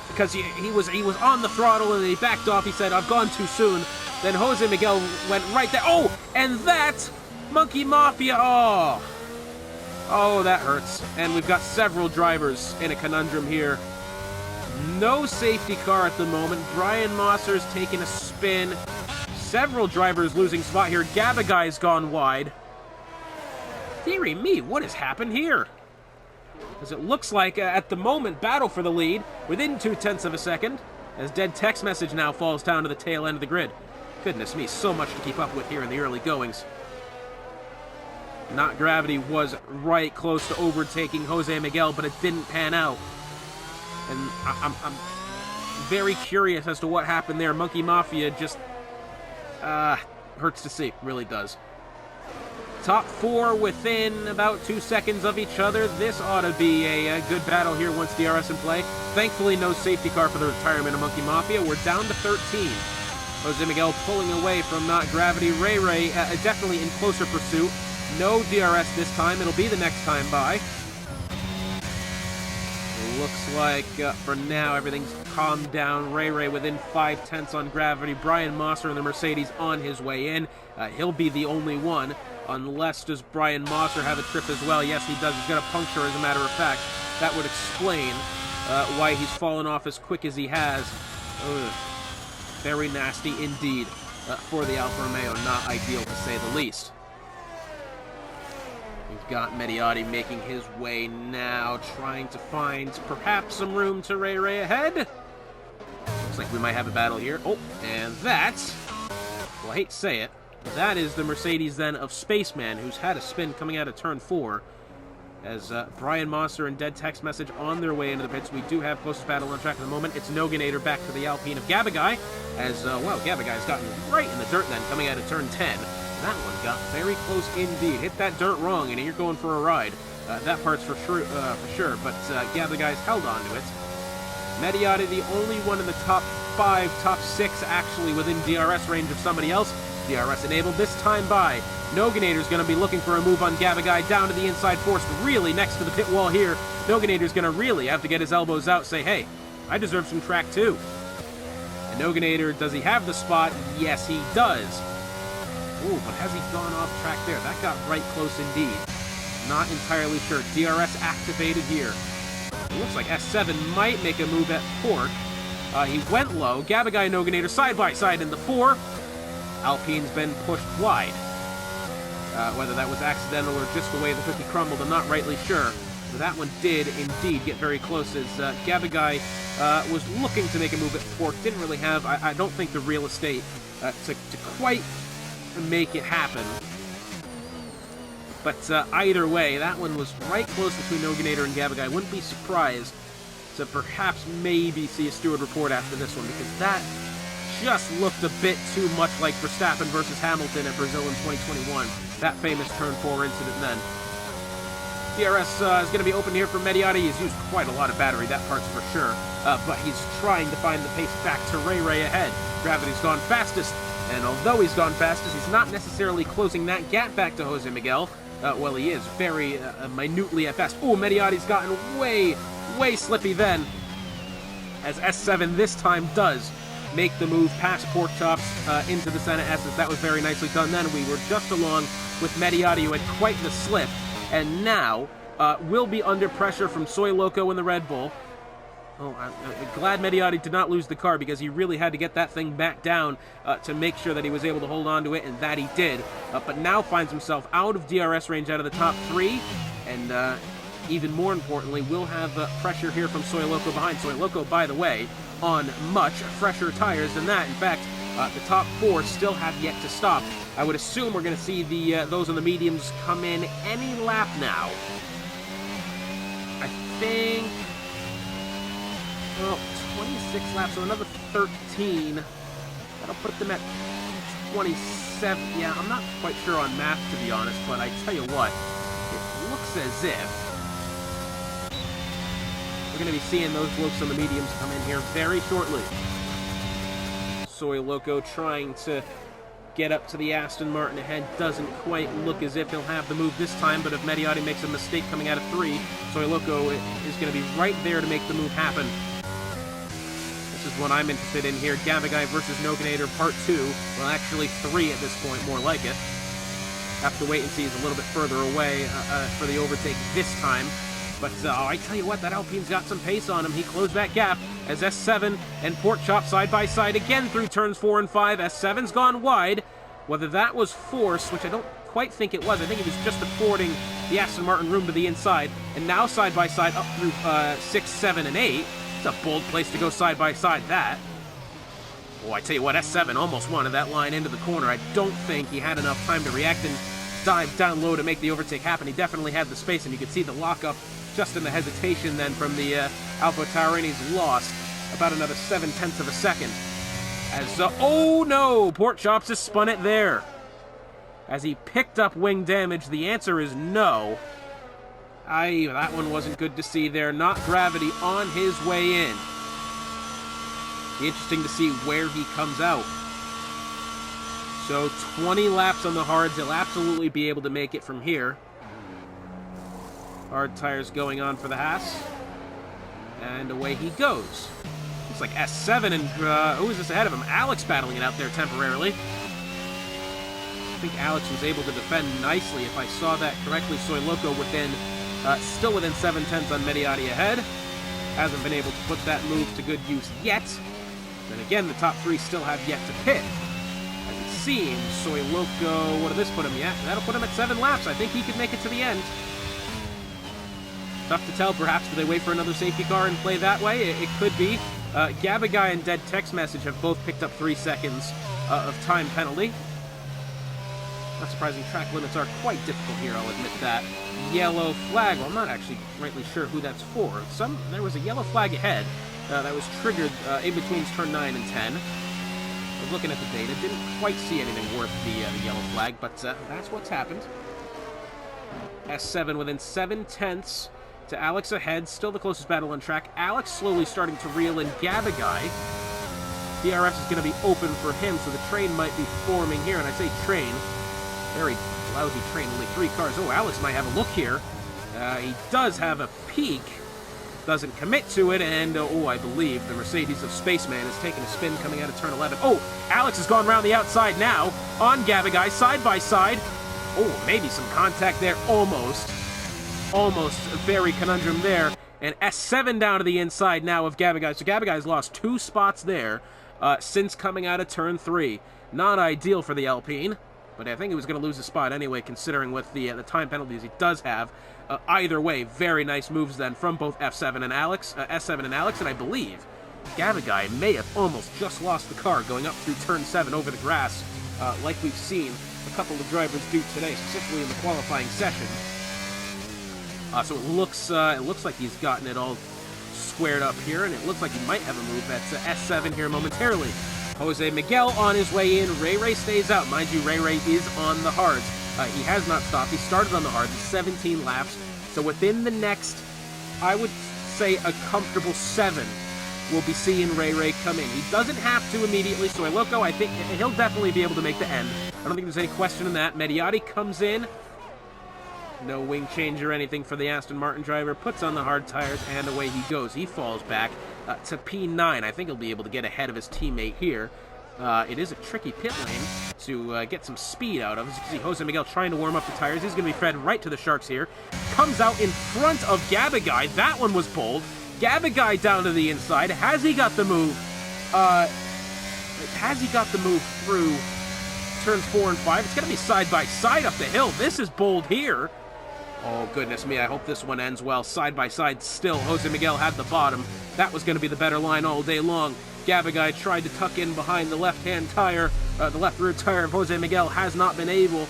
because he was on the throttle and he backed off. He said, I've gone too soon. Then Jose Miguel went right there. Oh, and that Monkey Mafia. Oh, that hurts. And we've got several drivers in a conundrum here. No safety car at the moment. Brian Mosser's taking a spin. Several drivers losing spot here. Gabagai's gone wide. Dearie me, what has happened here? As it looks like, at the moment, battle for the lead within 0.2 of a second, as dead text message now falls down to the tail end of the grid. Goodness me, so much to keep up with here in the early goings. Not Gravity was right close to overtaking Jose Miguel, but it didn't pan out. And I'm very curious as to what happened there. Monkey Mafia just hurts to see, really does. Top 4 within about 2 seconds of each other. This ought to be a good battle here once DRS in play. Thankfully, no safety car for the retirement of Monkey Mafia. We're down to 13. Jose Miguel pulling away from Not Gravity. Ray definitely in closer pursuit. No DRS this time. It'll be the next time by. Looks like, for now, everything's calmed down. Ray within 0.5 on Gravity. Brian Mosser in the Mercedes on his way in. He'll be the only one. Unless, does Brian Mosser have a trip as well? Yes, he does. He's got a puncture, as a matter of fact. That would explain why he's fallen off as quick as he has. Ugh. Very nasty indeed for the Alfa Romeo. Not ideal, to say the least. We've got Mediotti making his way now, trying to find perhaps some room to Ray ahead. Looks like we might have a battle here. Oh, and that's, well, I hate to say it, but that is the Mercedes then of Spaceman, who's had a spin coming out of turn 4. As Brian Mosser and Dead Text Message on their way into the pits. We do have closest battle on track at the moment. It's Noganator back to the Alpine of Gabagai, as, well, Gabagai's gotten right in the dirt then, coming out of turn 10. That one got very close indeed. Hit that dirt wrong, and you're going for a ride. That part's for sure, but Gabagai's held on to it. Mediotti, the only one in the top 5, top 6, actually, within DRS range of somebody else. DRS enabled this time by. Noganator's going to be looking for a move on Gabagai down to the inside, forced really next to the pit wall here. Noganator's going to really have to get his elbows out, say, hey, I deserve some track too. And Noganator, does he have the spot? Yes, he does. Ooh, but has he gone off track there? That got right close indeed. Not entirely sure. DRS activated here. It looks like S7 might make a move at Pork. He went low. Gabagai and Noganator side by side in the 4. Alpine's been pushed wide. Whether that was accidental or just the way the cookie crumbled, I'm not rightly sure. But that one did indeed get very close, as Gabagai was looking to make a move at Pork. Didn't really have, I don't think, the real estate to quite make it happen. But either way, that one was right close between Noganator and Gabagai. Wouldn't be surprised to perhaps maybe see a steward report after this one, because that just looked a bit too much like Verstappen versus Hamilton at Brazil in 2021. That famous turn 4 incident then. DRS is going to be open here for Mediotti. He's used quite a lot of battery, that part's for sure. But he's trying to find the pace back to Ray ahead. Gravity's gone fastest. And although he's gone fastest, he's not necessarily closing that gap back to Jose Miguel. Well, he is very minutely at best. Oh, Mediotti's gotten way slippy then. As S7 this time does make the move past Pork Chops into the Senna S's. That was very nicely done then. We were just along with Mediotti, who had quite the slip. And now will be under pressure from Soy Loco and the Red Bull. Oh, I'm glad Mediotti did not lose the car, because he really had to get that thing back down to make sure that he was able to hold on to it, and that he did. But now finds himself out of DRS range out of the top 3, and even more importantly, will have pressure here from Soy Loco behind. Soy Loco, by the way, on much fresher tires than that. In fact, the top 4 still have yet to stop. I would assume we're going to see those on the mediums come in any lap now. I think... well, 26 laps, so another 13. That'll put them at 27. Yeah, I'm not quite sure on math, to be honest, but I tell you what, it looks as if we're going to be seeing those blokes on the mediums come in here very shortly. Soy Loco trying to get up to the Aston Martin ahead. Doesn't quite look as if he'll have the move this time, but if Mediotti makes a mistake coming out of 3, Soy Loco is going to be right there to make the move happen. This is what I'm interested in here. Gavigai versus Noganator Part 2. Well, actually 3 at this point, more like it. Have to wait and see. He's a little bit further away for the overtake this time. But I tell you what, that Alpine's got some pace on him. He closed that gap as S7 and Pork Chop side by side again through turns 4 and 5. S7's gone wide. Whether that was force, which I don't quite think it was. I think he was just affording the Aston Martin room to the inside. And now side by side up through 6, 7, and 8. It's a bold place to go side by side, that. Oh, I tell you what, S7 almost wanted that line into the corner. I don't think he had enough time to react and dive down low to make the overtake happen. He definitely had the space, and you could see the lockup just in the hesitation then from the Alfa Taurinis. Lost about another 7/10 of a second. As, oh no, Pork Chops has spun it there. As he picked up wing damage, the answer is no. That one wasn't good to see there. Not Gravity on his way in. Be interesting to see where he comes out. So 20 laps on the hards. He'll absolutely be able to make it from here. Hard tires going on for the Haas. And away he goes. Looks like S7 and who is this ahead of him? Alex battling it out there temporarily. I think Alex was able to defend nicely if I saw that correctly. Soy Loco still within 7/10 on Mediotti ahead. Hasn't been able to put that move to good use yet. And again, the top 3 still have yet to pit. As it seems, Soy Loco, what did this put him at? That'll put him at 7 laps. I think he could make it to the end. Tough to tell, perhaps. Do they wait for another safety car and play that way? It could be. Gavigai and Dead Text Message have both picked up 3 seconds of time penalty. Not surprising, track limits are quite difficult here, I'll admit that. Yellow flag. Well, I'm not actually rightly sure who that's for. There was a yellow flag ahead that was triggered in between turn 9 and 10. I was looking at the data, didn't quite see anything worth the yellow flag, but that's what's happened. S7 within 7/10 to Alex ahead, still the closest battle on track. Alex slowly starting to reel in Gavigai. DRS is going to be open for him, so the train might be forming here, and I say train. Very lousy train, only 3 cars. Oh, Alex might have a look here. He does have a peak. Doesn't commit to it, and I believe the Mercedes of Spaceman is taking a spin coming out of turn 11. Oh, Alex has gone around the outside now on Gavigai, side by side. Oh, maybe some contact there, almost. Almost a very conundrum there. And S7 down to the inside now of Gavigai. So Gavigai's lost 2 spots there since coming out of turn 3. Not ideal for the Alpine. But I think he was going to lose a spot anyway, considering with the time penalties he does have. Either way, very nice moves then from both S7 and Alex, and I believe Gavigai may have almost just lost the car going up through turn 7 over the grass, like we've seen a couple of drivers do today, specifically in the qualifying session. So it looks like he's gotten it all squared up here, and it looks like he might have a move at S7 here momentarily. Jose Miguel on his way in. Ray stays out. Mind you, Ray is on the hards. He has not stopped. He started on the hards. 17 laps. So within the next, I would say a comfortable 7, we'll be seeing Ray come in. He doesn't have to immediately. So Loco, I think he'll definitely be able to make the end. I don't think there's any question in that. Mediotti comes in. No wing change or anything for the Aston Martin driver. Puts on the hard tires, and away he goes. He falls back to P9. I think he'll be able to get ahead of his teammate here. It is a tricky pit lane. to get some speed out of. As you can see, Jose Miguel trying to warm up the tires. He's going to be fed right to the Sharks here. Comes out in front of Gabagai. That one was bold. Gabagai down to the inside. Has he got the move? Has he got the move through turns 4 and 5? It's going to be side by side up the hill. This is bold here. Oh, goodness me. I hope this one ends well. Side by side still. Jose Miguel had the bottom. That was going to be the better line all day long. Gabagai tried to tuck in behind the left-hand tire, the left rear tire of Jose Miguel, has not been able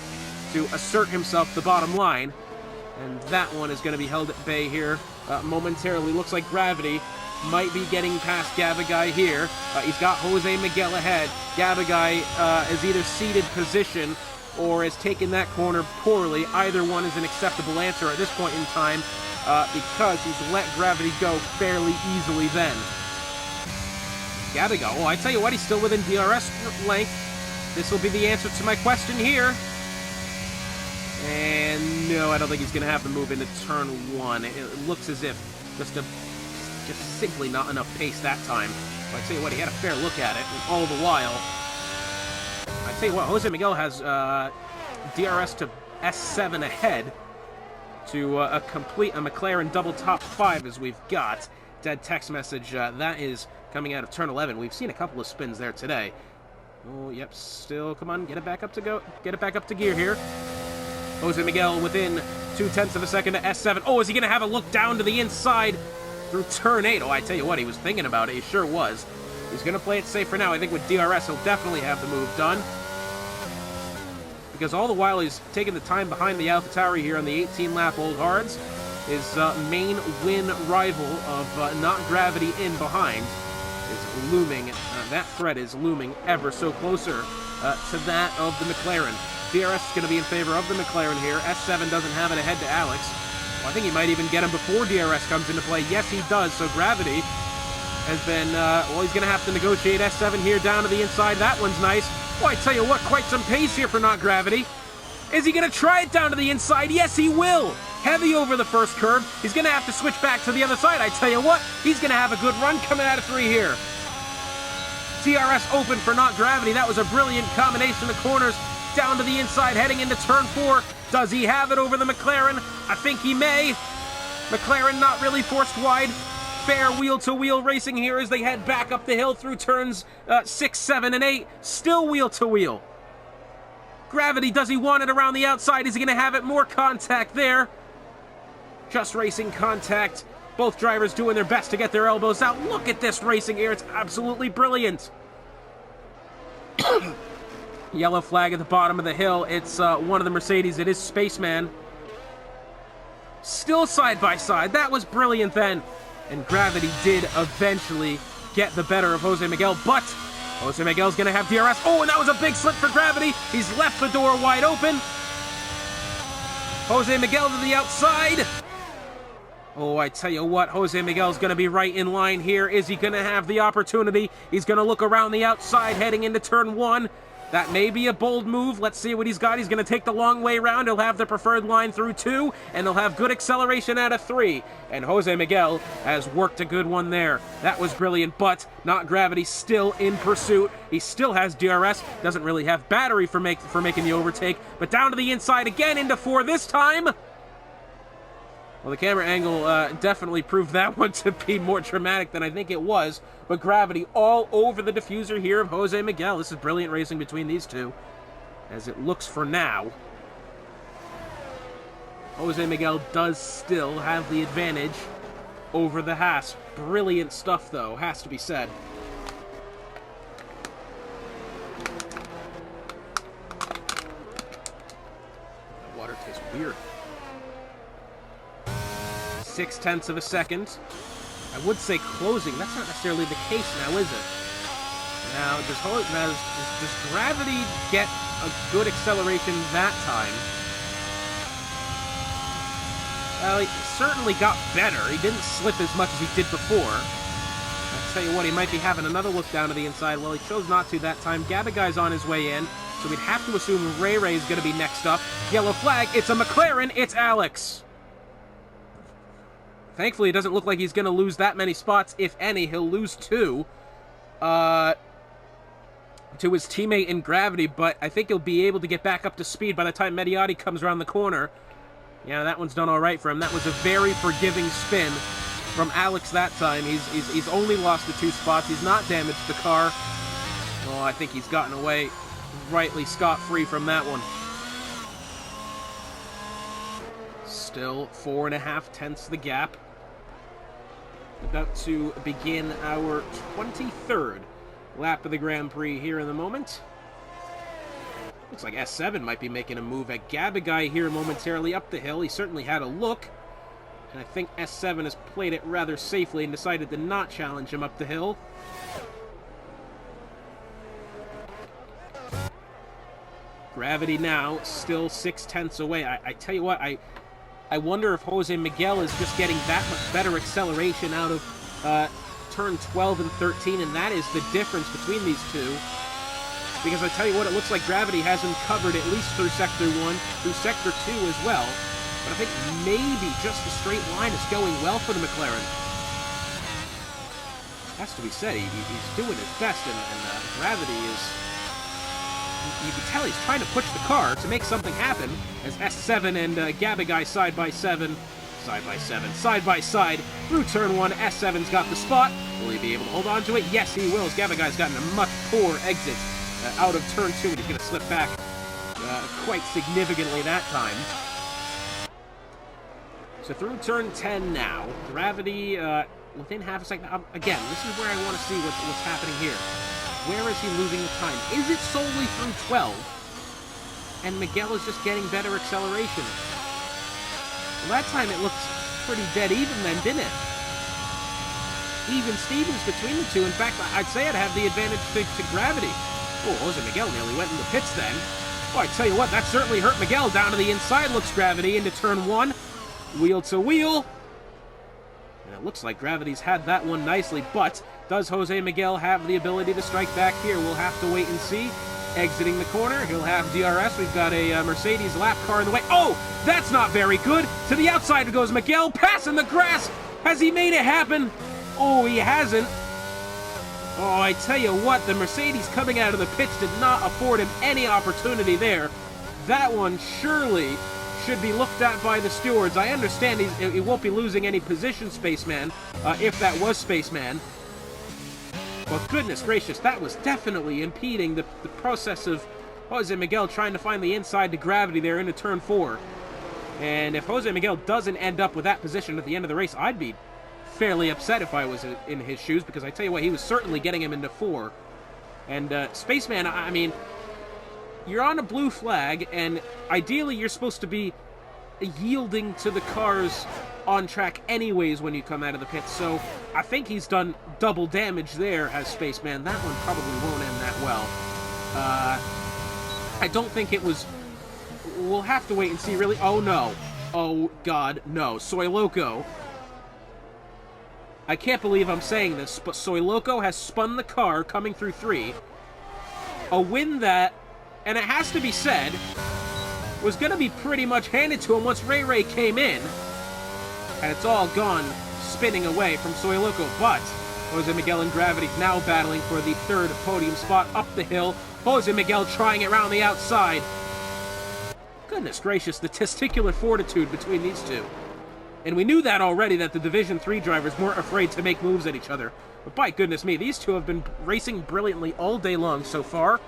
to assert himself the bottom line. And that one is going to be held at bay here momentarily. Looks like Gravity might be getting past Gabagai here. He's got Jose Miguel ahead. Gabagai is either seated position or has taken that corner poorly. Either one is an acceptable answer at this point in time because he's let Gravity go fairly easily then. Gabagai, oh, I tell you what, he's still within DRS length. This will be the answer to my question here. And no, I don't think he's going to have to move into turn 1. It looks as if just simply not enough pace that time. But I tell you what, he had a fair look at it, and all the while, I tell you what, Jose Miguel has DRS to S7 ahead to complete a McLaren double top 5 as we've got. Dead text message, that is coming out of turn 11. We've seen a couple of spins there today. Oh, yep, still, come on, get it back up to gear here. Jose Miguel within 0.2 of a second to S7. Oh, is he going to have a look down to the inside through turn 8? Oh, I tell you what, he was thinking about it. He sure was. He's going to play it safe for now. I think with DRS, he'll definitely have the move done. Because all the while he's taking the time behind the AlphaTauri here on the 18-lap Old Hards. His main win rival of Not Gravity in behind is looming. That threat is looming ever so closer to that of the McLaren. DRS is going to be in favor of the McLaren here. S7 doesn't have it ahead to Alex. Well, I think he might even get him before DRS comes into play. Yes, he does. So Gravity has been, well, he's going to have to negotiate S7 here down to the inside. That one's nice. Well, I tell you what, quite some pace here for Not Gravity. Is he going to try it down to the inside? Yes, he will. Heavy over the first curve. He's going to have to switch back to the other side. I tell you what, he's going to have a good run coming out of 3 here. DRS open for Not Gravity. That was a brilliant combination of corners. Down to the inside, heading into turn 4. Does he have it over the McLaren? I think he may. McLaren not really forced wide. Fair wheel-to-wheel racing here as they head back up the hill through turns 6, 7, and 8. Still wheel-to-wheel. Gravity, does he want it around the outside? Is he going to have it? More contact there. Just racing contact. Both drivers doing their best to get their elbows out. Look at this racing here. It's absolutely brilliant. Yellow flag at the bottom of the hill. It's one of the Mercedes. It is Spaceman. Still side by side. That was brilliant then. And Gravity did eventually get the better of Jose Miguel, but Jose Miguel's going to have DRS. Oh, and that was a big slip for Gravity. He's left the door wide open. Jose Miguel to the outside. Oh, I tell you what, Jose Miguel's going to be right in line here. Is he going to have the opportunity? He's going to look around the outside heading into turn 1. That may be a bold move. Let's see what he's got. He's going to take the long way around. He'll have the preferred line through 2, and he'll have good acceleration out of 3. And Jose Miguel has worked a good one there. That was brilliant, but Not Gravity still in pursuit. He still has DRS. Doesn't really have battery for making the overtake, but down to the inside again into 4 this time. Well, the camera angle definitely proved that one to be more dramatic than I think it was. But Gravity all over the diffuser here of Jose Miguel. This is brilliant racing between these two, as it looks for now. Jose Miguel does still have the advantage over the Haas. Brilliant stuff, though, has to be said. That water tastes weird. 0.6 of a second. I would say closing. That's not necessarily the case now, is it? Now, does Gravity get a good acceleration that time? Well, he certainly got better. He didn't slip as much as he did before. I'll tell you what, he might be having another look down to the inside. Well, he chose not to that time. Gabagai's on his way in, so we'd have to assume Ray is going to be next up. Yellow flag. It's a McLaren. It's Alex. Thankfully, it doesn't look like he's going to lose that many spots. If any, he'll lose 2. But to his teammate in gravity, but I think he'll be able to get back up to speed by the time Mediati comes around the corner. Yeah, that one's done all right for him. That was a very forgiving spin from Alex that time. He's only lost the 2 spots. He's not damaged the car. Oh, I think he's gotten away rightly scot-free from that one. Still 4.5 tenths the gap. About to begin our 23rd lap of the Grand Prix here in the moment. Looks like S7 might be making a move at Gabagai here momentarily up the hill. He certainly had a look. And I think S7 has played it rather safely and decided to not challenge him up the hill. Gravity now still 6 tenths away. I tell you what, I wonder if Jose Miguel is just getting that much better acceleration out of turn 12 and 13, and that is the difference between these two. Because I tell you what, it looks like Gravity has him covered at least through Sector 1, through Sector 2 as well. But I think maybe just the straight line is going well for the McLaren. Has to be said, he's doing his best, and Gravity is... You can tell he's trying to push the car to make something happen, as S7 and Gabagai side by side, through turn 1. S7's got the spot. Will he be able to hold on to it? Yes, he will, as Gabagai's gotten a much poor exit out of turn 2, and he's going to slip back quite significantly that time. So through turn 10 now, Gravity within half a second. Again, this is where I want to see what's happening here. Where is he losing the time? Is it solely through 12? And Miguel is just getting better acceleration? Well, that time it looked pretty dead even then, didn't it? Even Stevens between the two. In fact, I'd say I'd have the advantage to Gravity. Oh, Jose Miguel nearly went in the pits then. Oh, I tell you what, that certainly hurt Miguel. Down to the inside looks Gravity into turn 1. Wheel to wheel. And it looks like Gravity's had that one nicely, but does Jose Miguel have the ability to strike back here? We'll have to wait and see. Exiting the corner, he'll have DRS. We've got a Mercedes lap car in the way. Oh, that's not very good. To the outside goes Miguel, passing the grass. Has he made it happen? Oh, he hasn't. Oh, I tell you what, the Mercedes coming out of the pits did not afford him any opportunity there. That one surely should be looked at by the stewards. I understand he won't be losing any position, Spaceman, if that was Spaceman. But goodness gracious, that was definitely impeding the process of Jose Miguel trying to find the inside to Gravity there into turn 4. And if Jose Miguel doesn't end up with that position at the end of the race, I'd be fairly upset if I was in his shoes, because I tell you what, he was certainly getting him into 4. And Spaceman, I mean, you're on a blue flag, and ideally you're supposed to be yielding to the cars on track anyways when you come out of the pits, so I think he's done double damage there as Spaceman. That one probably won't end that well. I don't think it was... We'll have to wait and see, really. Oh, no. Oh, God, no. Soy Loco. I can't believe I'm saying this, but Soy Loco has spun the car coming through 3. A win that, and it has to be said, was going to be pretty much handed to him once Ray Ray came in. And it's all gone spinning away from Soy Loco, but Jose Miguel and Gravity now battling for the 3rd podium spot up the hill. Jose Miguel trying it around the outside. Goodness gracious, the testicular fortitude between these two. And we knew that already, that the Division 3 drivers weren't afraid to make moves at each other. But by goodness me, these two have been racing brilliantly all day long so far.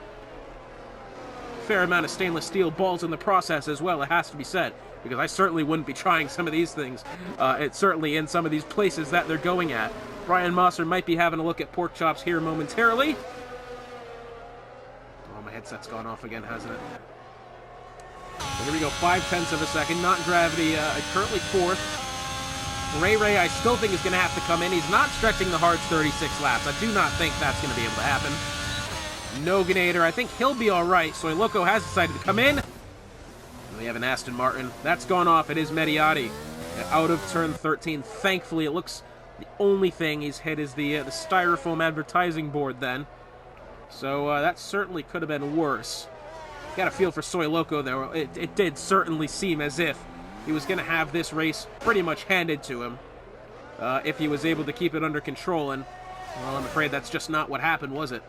Fair amount of stainless steel balls in the process as well, it has to be said, because I certainly wouldn't be trying some of these things. It's certainly in some of these places that they're going at. Brian Mosser might be having a look at pork chops here momentarily. Oh, my headset's gone off again, hasn't it? So here we go, 5/10 of a second. Not Gravity, currently 4th. Ray Ray, I still think is going to have to come in. He's not stretching the hard 36 laps. I do not think that's going to be able to happen. Noganator, I think he'll be all right. Soy Loco has decided to come in. And we have an Aston Martin. That's gone off. It is Mediati out of turn 13. Thankfully, it looks the only thing he's hit is the styrofoam advertising board then. So that certainly could have been worse. Got a feel for Soy Loco, though. It did certainly seem as if he was going to have this race pretty much handed to him if he was able to keep it under control. And, well, I'm afraid that's just not what happened, was it?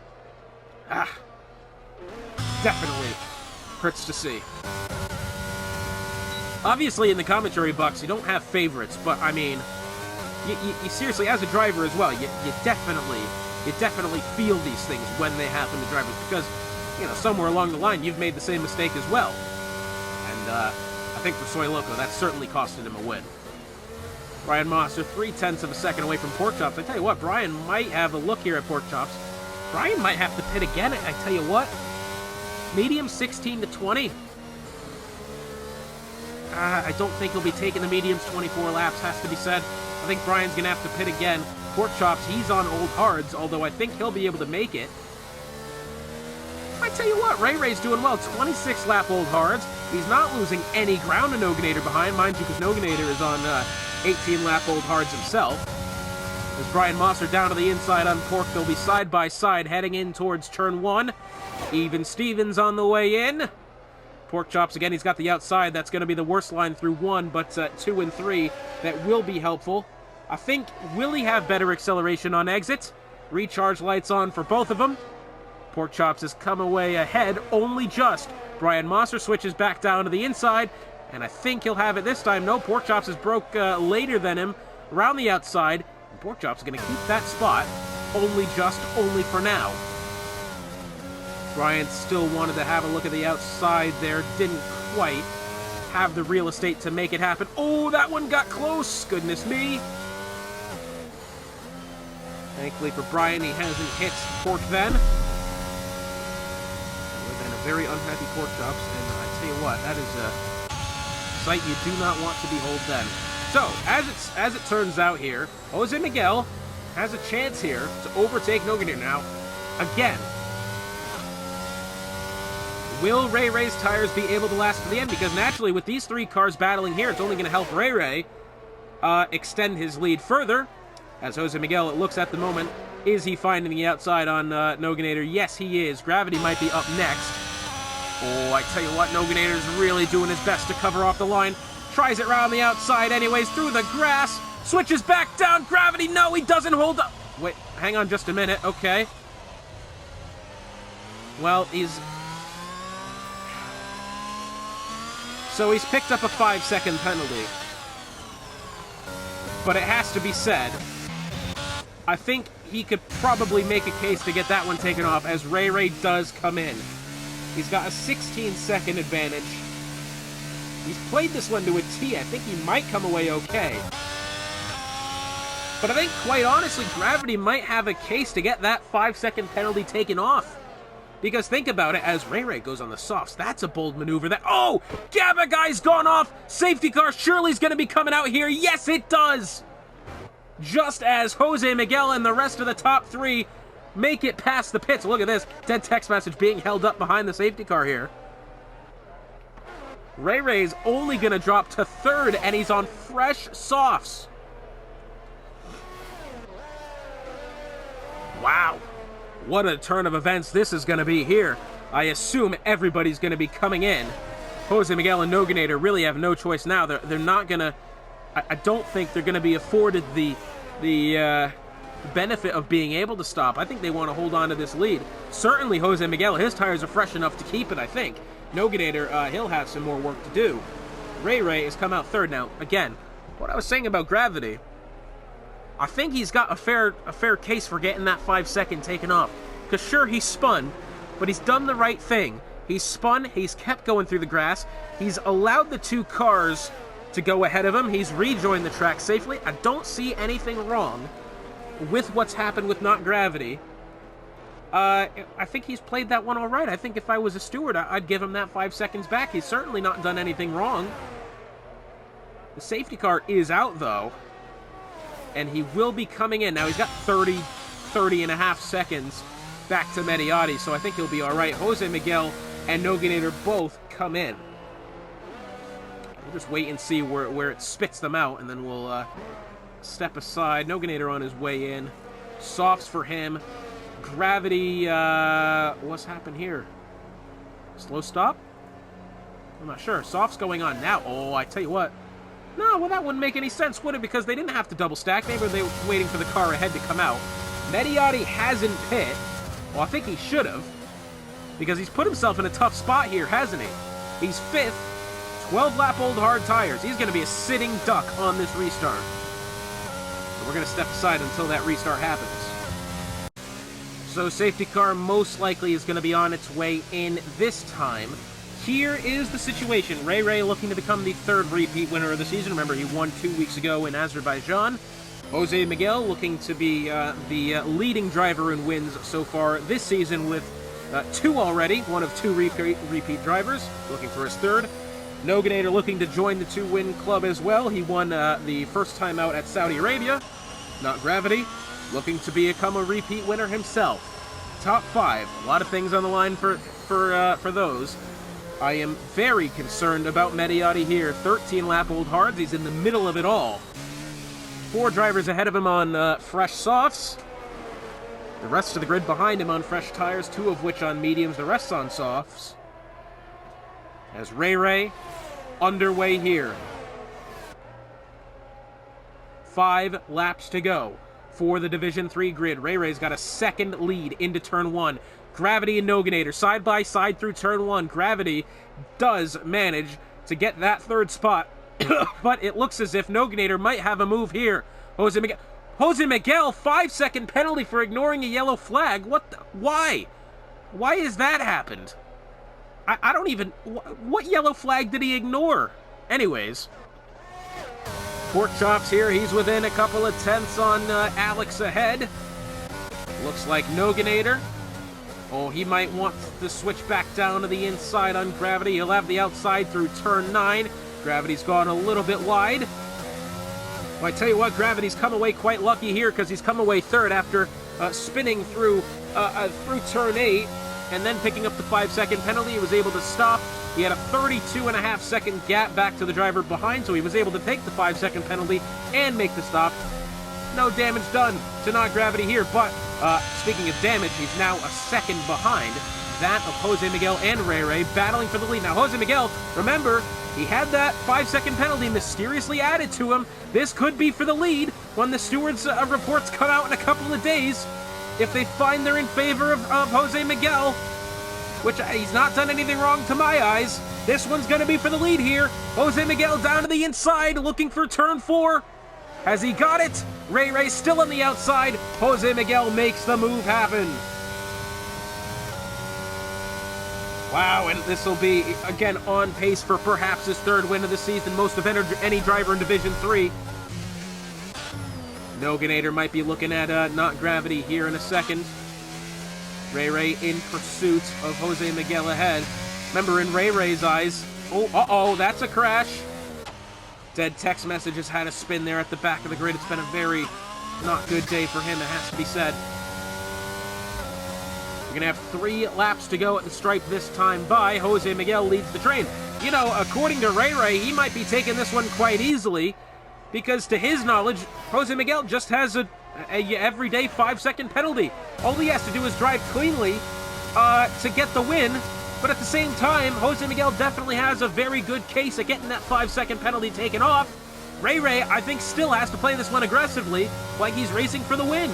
Ah, Definitely hurts to see. Obviously, in the commentary box, you don't have favorites, but I mean, you seriously, as a driver as well, you definitely feel these things when they happen to drivers, because, you know, somewhere along the line, you've made the same mistake as well. And I think for Soy Loco, that certainly costed him a win. Brian Monster, 0.3 of a second away from Pork Chops. I tell you what, Brian might have a look here at Pork Chops. Brian might have to pit again, I tell you what. Medium 16 to 20. I don't think he'll be taking the mediums 24 laps, has to be said. I think Brian's going to have to pit again. Pork Chops, he's on old hards, although I think he'll be able to make it. I tell you what, Ray Ray's doing well. 26 lap old hards. He's not losing any ground to Noganator behind, mind you, because Noganator is on 18 lap old hards himself. As Brian Mosser down to the inside on Pork, they'll be side by side heading in towards turn 1. Even Stevens on the way in. Pork Chops, again, he's got the outside. That's going to be the worst line through 1, but 2 and 3, that will be helpful. I think, will he have better acceleration on exit? Recharge lights on for both of them. Pork Chops has come away ahead, only just. Brian Mosser switches back down to the inside, and I think he'll have it this time. No, Pork Chops is broke later than him, around the outside. And Pork Chops is going to keep that spot, only for now. Brian still wanted to have a look at the outside there, didn't quite have the real estate to make it happen. Oh, that one got close, goodness me. Thankfully for Brian, he hasn't hit Pork then. And a very unhappy Pork Chops, and I tell you what, that is a sight you do not want to behold then. So, as it turns out here, Jose Miguel has a chance here to overtake Noganator now. Again, will Ray Ray's tires be able to last to the end? Because naturally, with these 3 cars battling here, it's only going to help Ray Ray extend his lead further. As Jose Miguel, it looks at the moment, is he finding the outside on Noganator? Yes, he is. Gravity might be up next. Oh, I tell you what, Noganator's really doing his best to cover off the line. Tries it around the outside anyways, through the grass. Switches back down. Gravity, no, he doesn't hold up. Wait, hang on just a minute. Okay. Well, So he's picked up a 5-second penalty. But it has to be said, I think he could probably make a case to get that one taken off, as Ray Ray does come in. He's got a 16-second advantage. He's played this one to a T. I think he might come away okay. But I think, quite honestly, Gravity might have a case to get that 5-second penalty taken off. Because think about it, as Ray Ray goes on the softs, that's a bold maneuver. That oh, Gabba guy's gone off. Safety car surely's going to be coming out here. Yes, it does. Just as Jose Miguel and the rest of the top 3 make it past the pits. Look at this, dead text message being held up behind the safety car here. Ray Ray's only going to drop to 3rd, and he's on fresh softs. Wow. What a turn of events this is going to be here. I assume everybody's going to be coming in. Jose Miguel and Noganator really have no choice now. They're not going to... I don't think they're going to be afforded the benefit of being able to stop. I think they want to hold on to this lead. Certainly Jose Miguel, his tires are fresh enough to keep it, I think. Noganator, he'll have some more work to do. Ray Ray has come out 3rd now. Again, what I was saying about Gravity... I think he's got a fair case for getting that 5-second taken off. Because sure, he spun, but he's done the right thing. He's spun, he's kept going through the grass, he's allowed the 2 cars to go ahead of him, he's rejoined the track safely. I don't see anything wrong with what's happened with Not Gravity. I think he's played that one all right. I think if I was a steward, I'd give him that 5 seconds back. He's certainly not done anything wrong. The safety car is out, though. And he will be coming in. Now, he's got 30 and a half seconds back to Mediotti, so I think he'll be all right. Jose Miguel and Noganator both come in. We'll just wait and see where it spits them out, and then we'll step aside. Noganator on his way in. Softs for him. Gravity, what's happened here? Slow stop? I'm not sure. Softs going on now. Oh, I tell you what. No, well, that wouldn't make any sense, would it? Because they didn't have to double stack. Maybe they were waiting for the car ahead to come out. Mediotti hasn't pit. Well, I think he should have. because he's put himself in a tough spot here, hasn't he? He's 5th, 12-lap-old hard tires. He's going to be a sitting duck on this restart. So we're going to step aside until that restart happens. So safety car most likely is going to be on its way in this time. Here is the situation. Ray looking to become the 3rd repeat winner of the season. Remember, he won 2 weeks ago in Azerbaijan. Jose Miguel looking to be the leading driver in wins so far this season with 2 already, one of 2 repeat drivers, looking for his 3rd. Noganator looking to join the 2-win club as well. He won the first time out at Saudi Arabia, not Gravity, looking to become a repeat winner himself. Top 5, a lot of things on the line for those. I am very concerned about Mediotti here. 13-lap-old hards, he's in the middle of it all. 4 drivers ahead of him on fresh softs. The rest of the grid behind him on fresh tires, 2 of which on mediums, the rest on softs. As Ray underway here. 5 laps to go for the Division 3 grid. Ray's got a 2nd lead into Turn 1. Gravity and Noganator side by side through Turn 1. Gravity does manage to get that 3rd spot, but it looks as if Noganator might have a move here. Jose Miguel, 5-second penalty for ignoring a yellow flag. Why? Why has that happened? I don't even... What yellow flag did he ignore? Anyways. Pork chops here. He's within a couple of tenths on Alex ahead. Looks like Noganator. Oh, he might want to switch back down to the inside on Gravity. He'll have the outside through Turn 9. Gravity's gone a little bit wide. Well, I tell you what, Gravity's come away quite lucky here because he's come away 3rd after spinning through Turn 8 and then picking up the 5-second penalty. He was able to stop. He had a 32.5-second gap back to the driver behind, so he was able to take the 5-second penalty and make the stop. No damage done to not Gravity here, but speaking of damage, he's now a 2nd behind that of Jose Miguel and Ray battling for the lead. Now, Jose Miguel, remember, he had that 5-second penalty mysteriously added to him. This could be for the lead when the stewards' reports come out in a couple of days. If they find they're in favor of Jose Miguel, which he's not done anything wrong to my eyes, this one's going to be for the lead here. Jose Miguel down to the inside, looking for Turn 4. Has he got it? Ray still on the outside. Jose Miguel makes the move happen. Wow, and this will be, again, on pace for perhaps his 3rd win of the season, most of any driver in Division 3. Noganator might be looking at not Gravity here in a second. Ray in pursuit of Jose Miguel ahead. Remember, in Ray's eyes, oh, that's a crash. Dead text messages had a spin there at the back of the grid. It's been a very not good day for him, it has to be said. We're going to have 3 laps to go at the stripe this time by. Jose Miguel leads the train. You know, according to Ray, he might be taking this one quite easily because, to his knowledge, Jose Miguel just has a everyday 5-second penalty. All he has to do is drive cleanly to get the win. But at the same time, Jose Miguel definitely has a very good case at getting that 5-second penalty taken off. Ray, I think, still has to play this one aggressively, like he's racing for the win.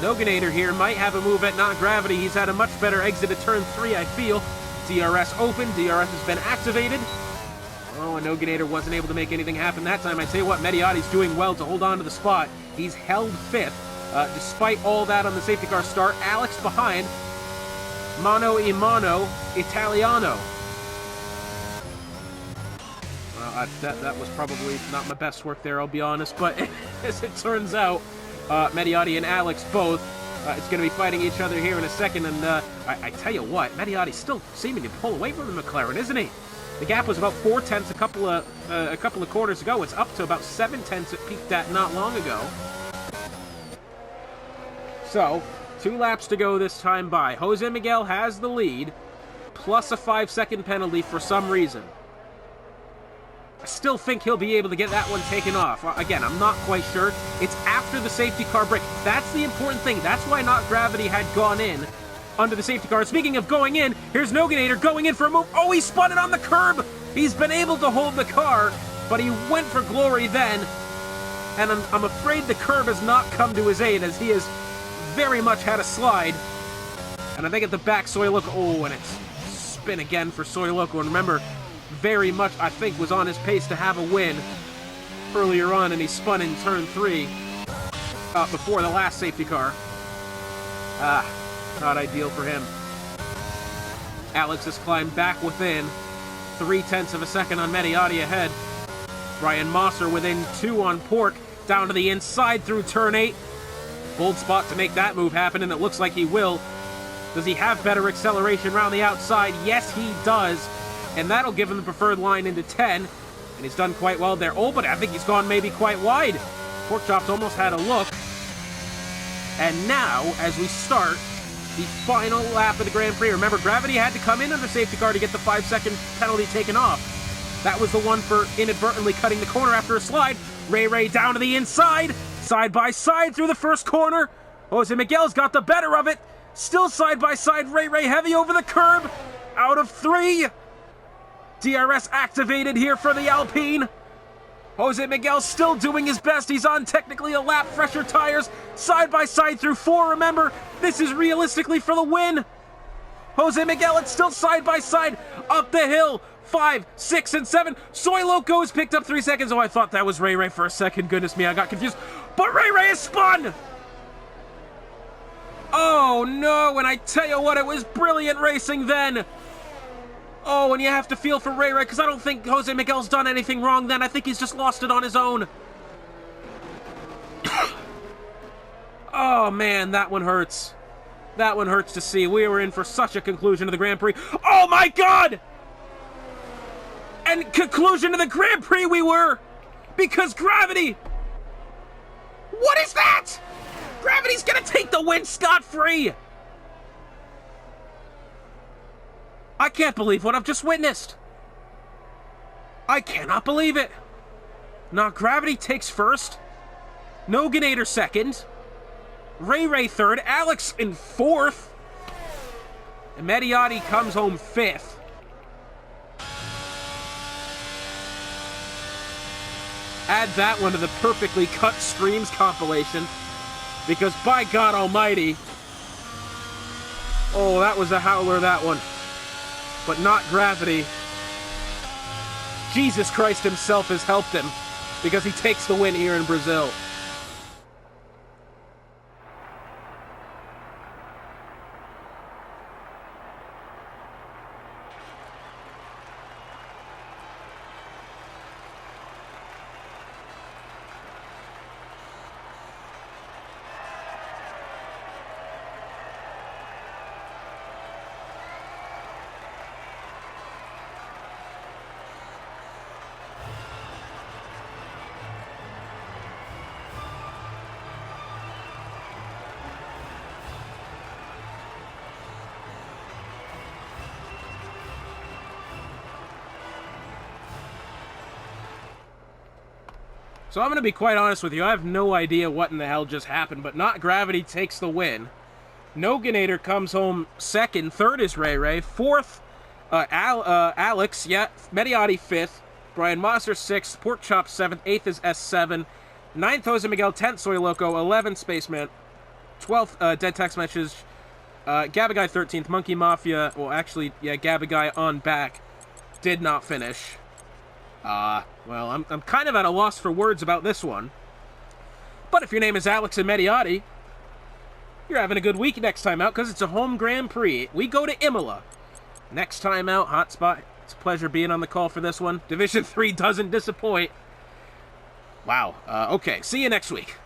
Noganator here might have a move at not Gravity. He's had a much better exit at Turn 3, I feel. DRS open. DRS has been activated. Oh, and Noganator wasn't able to make anything happen that time. I tell you what, Mediotti's doing well to hold on to the spot. He's held 5th, despite all that on the safety car start. Alex behind. Mano a mano, Italiano. That was probably not my best work there, I'll be honest. But as it turns out, Mediotti and Alex both, it's going to be fighting each other here in a second. And I tell you what, Mediotti's still seeming to pull away from the McLaren, isn't he? The gap was about 4 tenths a couple of quarters ago. It's up to about 7 tenths it peaked at not long ago. So, 2 laps to go this time by. Jose Miguel has the lead, plus a 5-second penalty for some reason. I still think he'll be able to get that one taken off. Again, I'm not quite sure. It's after the safety car break. That's the important thing. That's why not Gravity had gone in under the safety car. Speaking of going in, here's Noganator going in for a move. Oh, he spun it on the curb. He's been able to hold the car, but he went for glory then. And I'm afraid the curb has not come to his aid, as he has very much had a slide. And I think at the back, Soy Loco, oh, and it's spin again for Soy Loco. And remember, very much, I think, was on his pace to have a win earlier on, and he spun in turn 3 before the last safety car. Not ideal for him. Alex has climbed back within 0.3 of a second on Mediotti ahead. Brian Mosser within 2 on Pork, down to the inside through turn 8. Bold spot to make that move happen, and it looks like he will. Does he have better acceleration around the outside? Yes, he does. And that'll give him the preferred line into 10. And he's done quite well there. Oh, but I think he's gone maybe quite wide. Pork Chops almost had a look. And now, as we start the final lap of the Grand Prix, remember, Gravity had to come in under safety car to get the 5-second penalty taken off. That was the one for inadvertently cutting the corner after a slide. Ray down to the inside, side by side through the first corner. Jose Miguel's got the better of it. Still side by side, Ray heavy over the curb. Out of 3. DRS activated here for the Alpine. Jose Miguel still doing his best. He's on technically a lap, fresher tires. Side by side through 4. Remember, this is realistically for the win. Jose Miguel, it's still side by side. Up the hill. 5, 6, and 7. Soy Loco has picked up 3 seconds. Oh, I thought that was Ray for a second. Goodness me, I got confused. But Ray is spun! Oh, no, and I tell you what, it was brilliant racing then. Oh, and you have to feel for Ray because I don't think Jose Miguel's done anything wrong then. I think he's just lost it on his own. Oh, man, that one hurts. That one hurts to see. We were in for such a conclusion to the Grand Prix. Oh, my God! And conclusion to the Grand Prix we were! Because Gravity... What is that? Gravity's gonna take the win scot-free! I can't believe what I've just witnessed. I cannot believe it. Now Gravity takes first. Noganator second. Ray third. Alex in 4th. And Mediotti comes home 5th. Add that one to the perfectly cut streams compilation. Because by God almighty... Oh, that was a howler, that one. But not Gravity. Jesus Christ himself has helped him. Because he takes the win here in Brazil. So I'm going to be quite honest with you. I have no idea what in the hell just happened, but Not Gravity takes the win. Noganator comes home 2nd. 3rd is Ray. 4th, Alex. Yeah, Mediotti 5th. Brian Mosser 6th. Pork Chop 7th. 8th is S7. 9th, Jose Miguel. 10th, Soy Loco. 11th, Spaceman. 12th, Dead Text Messages. Gabaguy 13th. Monkey Mafia. Well, actually, yeah, Gabaguy on back. Did not finish. Well, I'm kind of at a loss for words about this one. But if your name is Alex and Mediotti, you're having a good week next time out because it's a home Grand Prix. We go to Imola. Next time out, Hotspot. It's a pleasure being on the call for this one. Division 3 doesn't disappoint. Wow. Okay, see you next week.